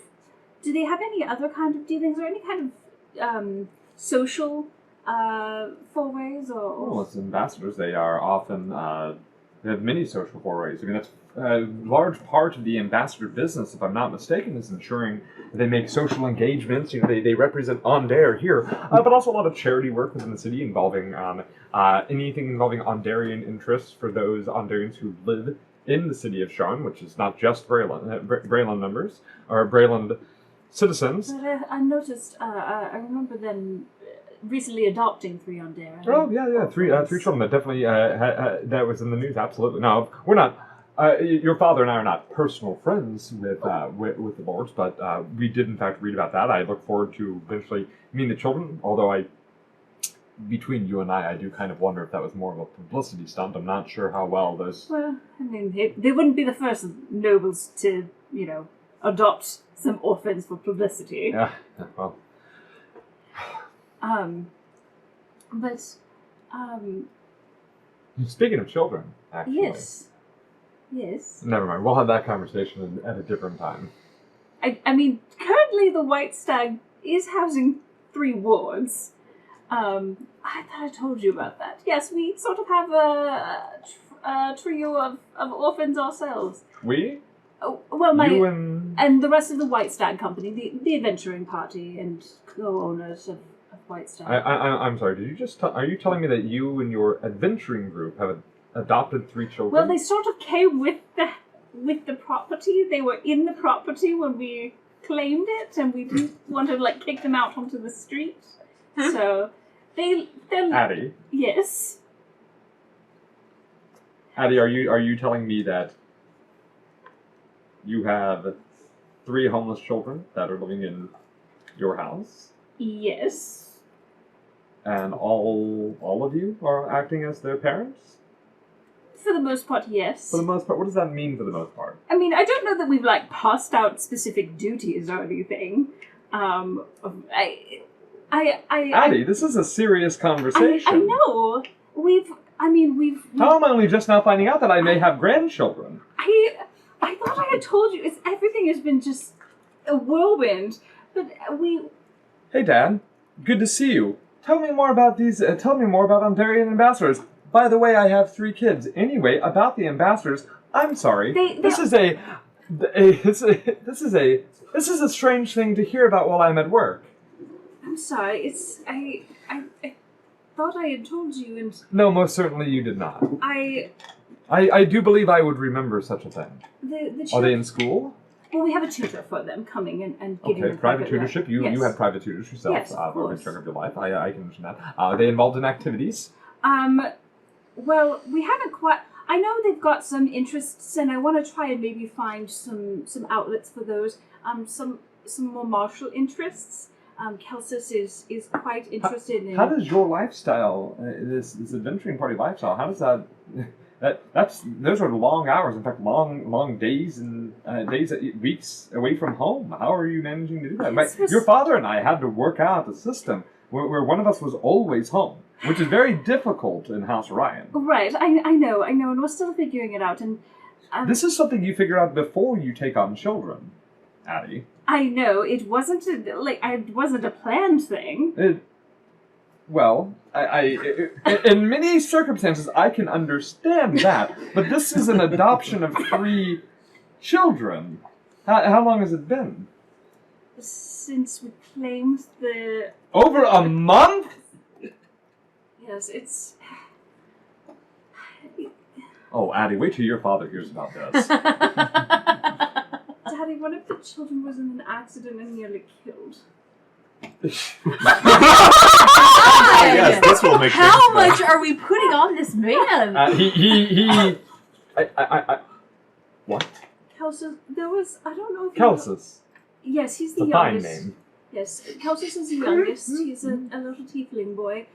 do they have any other kind of dealings or any kind of social forays or? Well, as ambassadors, they are often We have many social forays. I mean, that's a large part of the ambassador business, if I'm not mistaken, is ensuring they make social engagements. You know, they represent Ondare here, but also a lot of charity work within the city involving anything involving Ondarian interests for those Ondarians who live in the city of Sharn, which is not just Breland members or Breland citizens. But I noticed, I remember them recently adopting 3 Ondare. Oh yeah, three children. That definitely that was in the news. Absolutely. No, we're not. Your father and I are not personal friends with the lords, but we did in fact read about that. I look forward to eventually meeting the children. Although between you and I do kind of wonder if that was more of a publicity stunt. I'm not sure how well those. Well, I mean, they wouldn't be the first nobles to, adopt some orphans for publicity. Yeah. Well. Speaking of children, actually. Yes. Never mind. We'll have that conversation at a different time. I mean, currently the White Stag is housing 3 wards. I thought I told you about that. Yes, we sort of have a trio of orphans ourselves. We? Oh, well, you and the rest of the White Stag Company, the adventuring party and co-owners of White Stag. I'm sorry. Did you just? Are you telling me that you and your adventuring group have adopted 3 children? Well, they sort of came with the property. They were in the property when we claimed it, and we didn't want to kick them out onto the street. So they're Addie. Yes. Addie, are you telling me that you have 3 homeless children that are living in your house? Yes. And all of you are acting as their parents? For the most part, yes. For the most part? What does that mean for the most part? I mean, I don't know that we've passed out specific duties or anything. Addie, this is a serious conversation. I know. We've. How am I only just now finding out that I may have grandchildren? I thought I had told you. Everything has been just a whirlwind. But we. Hey, Dad. Good to see you. Tell me more about these. Tell me more about Ondarian ambassadors. By the way, I have 3 kids. Anyway, about the ambassadors. I'm sorry. This is a strange thing to hear about while I'm at work. I'm sorry. I thought I had told you, and no, most certainly you did not. I do believe I would remember such a thing. Are they in school? Well, we have a tutor for them coming and giving them private tutorship. You have private tutors yourself. Yes, of course. Of your life. I can understand that. Are they involved in activities? Well, we haven't quite. I know they've got some interests, and I want to try and maybe find some outlets for those. Some more martial interests. Kelsis is quite interested in. How does your lifestyle, this adventuring party lifestyle, how does that? Those are long hours. In fact, long days and weeks away from home. How are you managing to do that? Your father and I had to work out a system where one of us was always home, which is very difficult in House Ryan. Right, I know, and we're still figuring it out. And this is something you figure out before you take on children, Addie. I know it wasn't a planned thing. In many circumstances, I can understand that, but this is an adoption of 3 children. How long has it been? Since we claimed the... Over a month? Yes, it's... Oh, Addie, wait till your father hears about this. Daddy, one of the children was in an accident and nearly killed. Yes, this will make How sense. much are we putting on this man? What? Kelsis, there was, I don't know if Kelsis. Yes, he's the It's a fine youngest. name. Yes, Kelsis is the youngest. He's a little tiefling boy.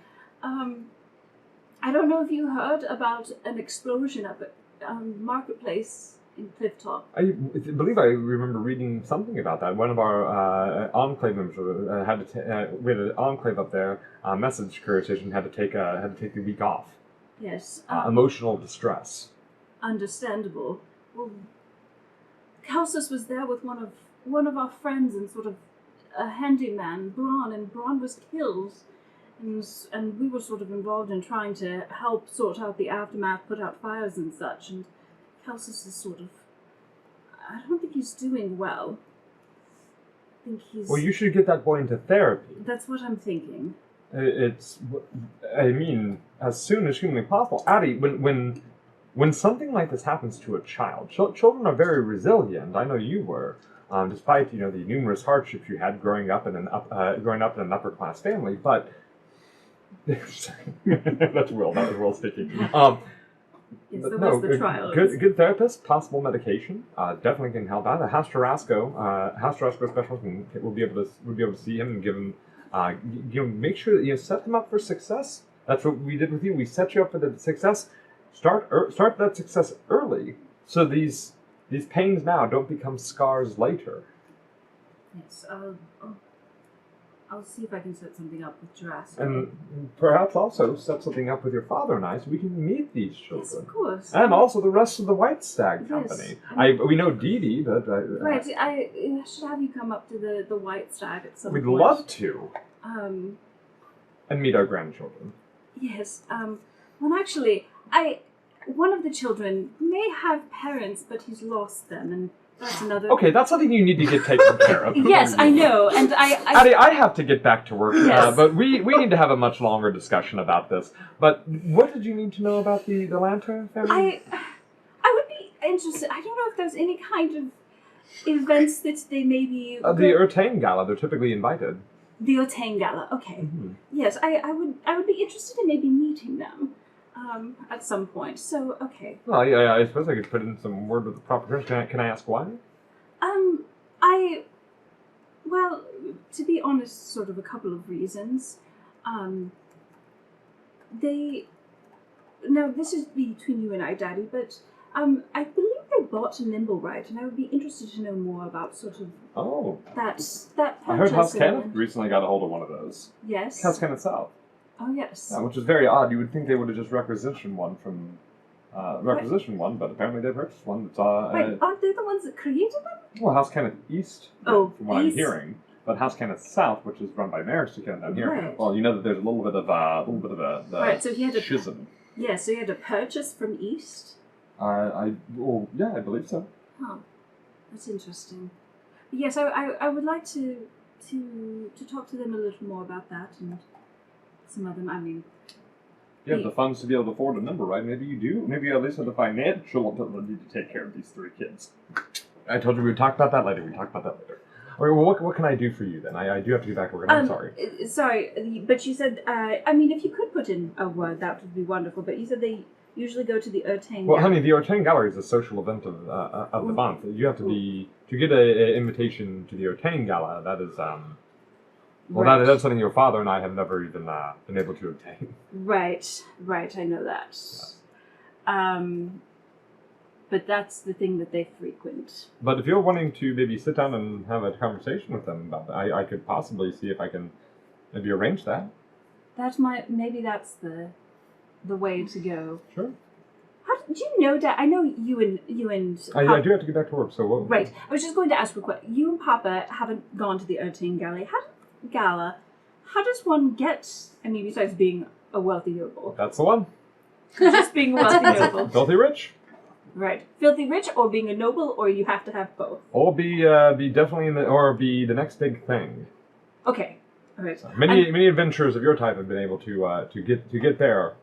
I don't know if you heard about an explosion up at Marketplace in Clifftop. I believe I remember reading something about that. One of our enclave members we had an enclave up there. Message courier station had to take the week off. Yes. Emotional distress. Understandable. Well, Kelsis was there with one of our friends and sort of a handyman, Braun, and Braun was killed. and we were sort of involved in trying to help sort out the aftermath, put out fires and such, and Kelsus is sort of... I don't think he's doing well. I think he's... Well, you should get that boy into therapy. That's what I'm thinking. I mean, as soon as humanly possible. Addie, when something like this happens to a child, children are very resilient. I know you were, despite the numerous hardships you had growing up in an upper class family. But that's Will. That was Will speaking. Yes, But there no, was the trial. good therapist, possible medication, definitely can help out. The House Tarasco specialist will be able to see him and give him, make sure that you set him up for success. That's what we did with you. We set you up for the success. Start that success early, so these pains now don't become scars later. Yes, I'll see if I can set something up with Jurassic. And perhaps also set something up with your father and I, so we can meet these children. Yes, of course. And also the rest of the White Stag Yes. Company. We know Dee Dee, but... Right, I should have you come up to the White Stag at some we'd point. love to. Um, And meet our grandchildren. yes, well actually, one of the children may have parents, but he's lost them, and that's another... Okay, that's something you need to get taken care of. Yes, I know, and Addie, I have to get back to work, Yes. but we need to have a much longer discussion about this. But what did you need to know about the Lantern family? I would be interested. I don't know if there's any kind of events that they maybe... The Urtain Gala, they're typically invited. The Otang Gala, okay. Mm-hmm. Yes, I would be interested in maybe meeting them at some point. So, okay. Well, yeah, I suppose I could put in some word with the proper person. Can I ask why? Well, to be honest, sort of a couple of reasons. Now, this is between you and I, Daddy, but I believe they bought a Nimblewright, and I would be interested to know more about sort of that purchase. I heard House Kenneth and- recently got a hold of one of those. Yes. House Kenneth South. Oh, yes. Yeah, which is very odd. You would think they would have just requisitioned one from... but apparently they purchased one that's... Wait, aren't they the ones that created them? Well, House Kenneth East, Oh, from what East. I'm hearing. But House Kenneth South, which is run by Marriage to Kenneth down here. Right. Well, you know that there's a little bit of a Right, so he had to... schism. Yeah, so you had to purchase from East? I believe so. Oh, that's interesting. But yes, I would like to talk to them a little more about that and some other. I mean, You have the funds to be able to afford a number, right? Maybe you do. Maybe you at least have the financial ability to take care of these 3 kids. I told you we would talk about that later. Okay, well, what can I do for you then? I do have to get back to work. I'm sorry. Sorry, but you said, I mean, if you could put in a word, that would be wonderful. But you said they usually go to the Urtain. Well, honey, the Urtain Gallery is a social event of the month. You have to get an invitation to the Urtain Gala. That is, Right. that's something your father and I have never even been able to obtain. Right, I know that. But that's the thing that they frequent. But if you're wanting to maybe sit down and have a conversation with them about that, I could possibly see if I can maybe arrange that. Maybe that's the way to go. Sure. How do you know, Dad? I know you and I do have to get back to work, so what? Right. I was just going to ask real quick. You and Papa haven't gone to the Urtain Gala. How does one get? I mean, besides being a wealthy noble, That's the one. just being a wealthy noble. Filthy rich. Right. Filthy rich, or being a noble, or you have to have both. Or be definitely be the next big thing. Okay. All right. So many adventurers of your type have been able to get there.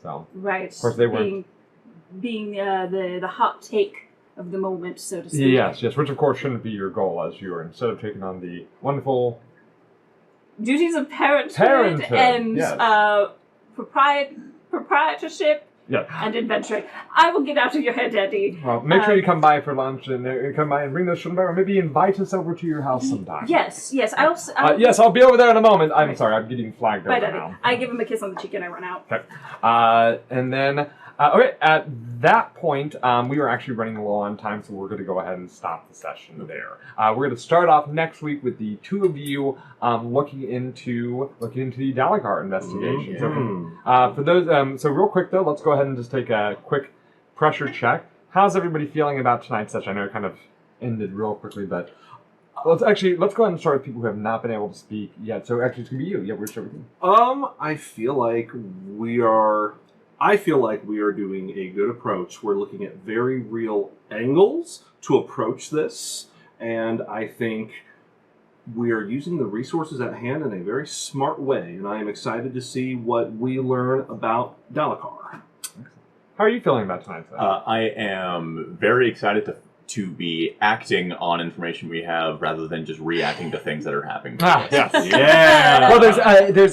So Right. of course they weren't. Being the hot take of the moment, so to speak. Yes, which of course shouldn't be your goal, as you are instead of taking on the wonderful Duties of parenthood and yes. Proprietorship and adventuring. I will get out of your head, Daddy. Well, make sure you come by for lunch and come by and bring those children by, or maybe invite us over to your house sometime. Yes. Yes, I'll be over there in a moment. I'm sorry, I'm getting flagged Bye, over Daddy. now. I give him a kiss on the cheek and I run out. Okay. And then, at that point, we are actually running low on time, so we're going to go ahead and stop the session there. We're going to start off next week with the 2 of you looking into the Dalagar investigation. So, for those, so real quick though, let's go ahead and just take a quick pressure check. How's everybody feeling about tonight's session? I know it kind of ended real quickly, but Well, let's go ahead and start with people who have not been able to speak yet. So actually, it's gonna be you. Yeah, we're starting with you. I feel like we are doing a good approach. We're looking at very real angles to approach this, and I think we are using the resources at hand in a very smart way, and I am excited to see what we learn about Dalakar. How are you feeling about tonight's session? I am very excited to be acting on information we have rather than just reacting to things that are happening. To us. Yes. Yeah. Well, there's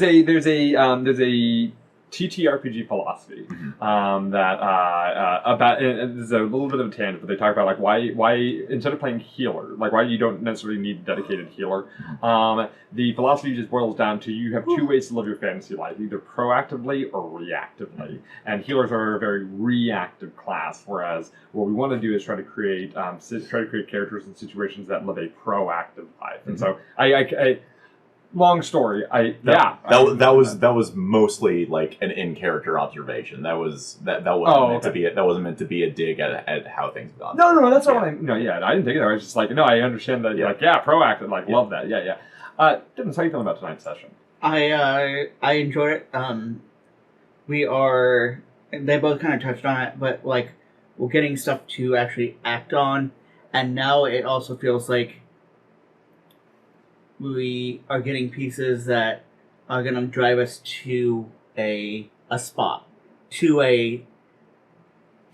a TTRPG philosophy that about there's a little bit of a tangent, but they talk about like why instead of playing healer, like why you don't necessarily need a dedicated healer. The philosophy just boils down to you have two ways to live your fantasy life, either proactively or reactively. And healers are a very reactive class, whereas what we want to do is try to create characters and situations that live a proactive life. And so I long story. That was mostly like an in-character observation. That wasn't meant to be a dig at how things have gone. No, that's not what I. No, yeah, I didn't think it. I was just like, no, I understand that. Like, proactive. Like, love that. Yeah. Dennis, how are you feeling about tonight's session? I enjoyed it. They both kind of touched on it, but like we're getting stuff to actually act on, and now it also feels like we are getting pieces that are going to drive us to a spot, to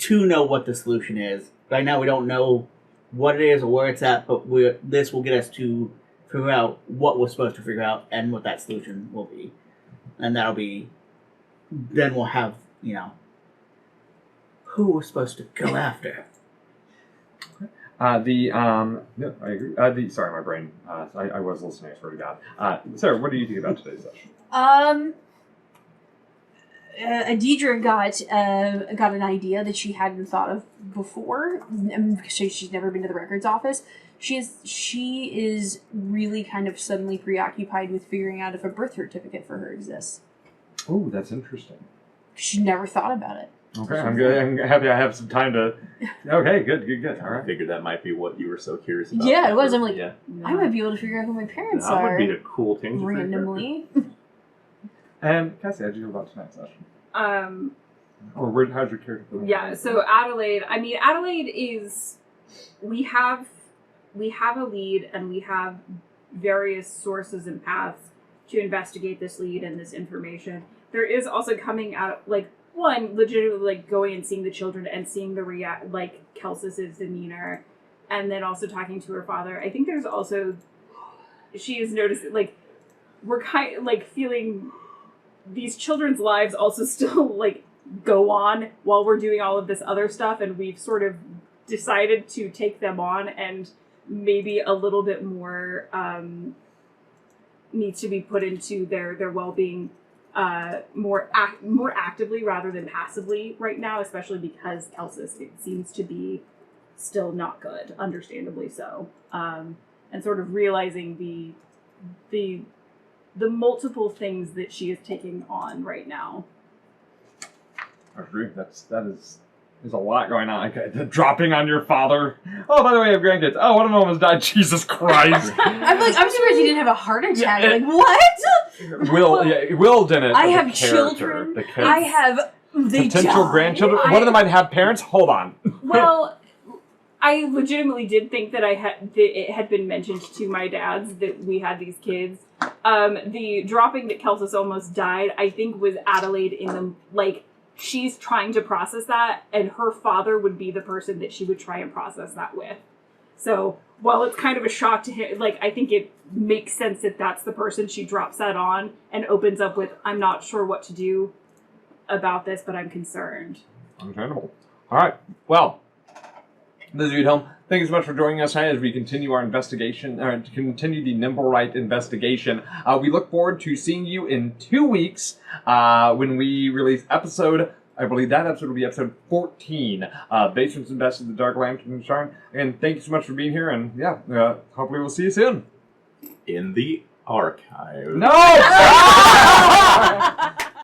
know what the solution is. Right now, we don't know what it is or where it's at, but this will get us to figure out what we're supposed to figure out and what that solution will be, and then we'll have who we're supposed to go after. I agree. Sorry, my brain. I was listening. I swear to God. Sarah, what do you think about today's session? Deidre got an idea that she hadn't thought of before. She's never been to the records office. She is really kind of suddenly preoccupied with figuring out if a birth certificate for her exists. Oh, that's interesting. She never thought about it. Okay, I'm good. I'm happy I have some time to. Okay, good. All right. I figured that might be what you were so curious about. Yeah, it was. I'm like, I might be able to figure out who my parents that are. That would be a cool thing. Randomly. And Cassie, how'd you feel about tonight's session? How's your character feel? Yeah. So Adelaide. I mean, Adelaide is. We have a lead, and we have various sources and paths to investigate this lead and this information. There is also coming out one, legitimately, like, going and seeing the children and seeing the Kelsis's demeanor, and then also talking to her father. I think there's also, she is noticing, we're kind of, feeling these children's lives also still, go on while we're doing all of this other stuff, and we've sort of decided to take them on, and maybe a little bit more needs to be put into their well-being more actively rather than passively right now, especially because Kelsis, it seems to be still not good, understandably so, and sort of realizing the multiple things that she is taking on right now. I agree. There's a lot going on. The dropping on your father. Oh, by the way, I have grandkids. Oh, one of them almost died. Jesus Christ. I'm surprised he didn't have a heart attack. What? Will didn't. I have children. The kids. I have potential grandchildren. One of them might have parents. Hold on. Well, I legitimately did think that it had been mentioned to my dads that we had these kids. The dropping that Kelsis almost died, I think, was Adelaide in the she's trying to process that, and her father would be the person that she would try and process that with. So while it's kind of a shock to him, I think it makes sense that that's the person she drops that on and opens up with, I'm not sure what to do about this, but I'm concerned. Understandable. All right. Well, those of you at home, thank you so much for joining us tonight as we continue our investigation, or to continue the Nimblewright investigation. We look forward to seeing you in 2 weeks when we release episode, I believe that episode will be episode 14, Basements and Besties of the Dark Lanterns of Sharn. Again, thank you so much for being here, and hopefully we'll see you soon. In the archive. No!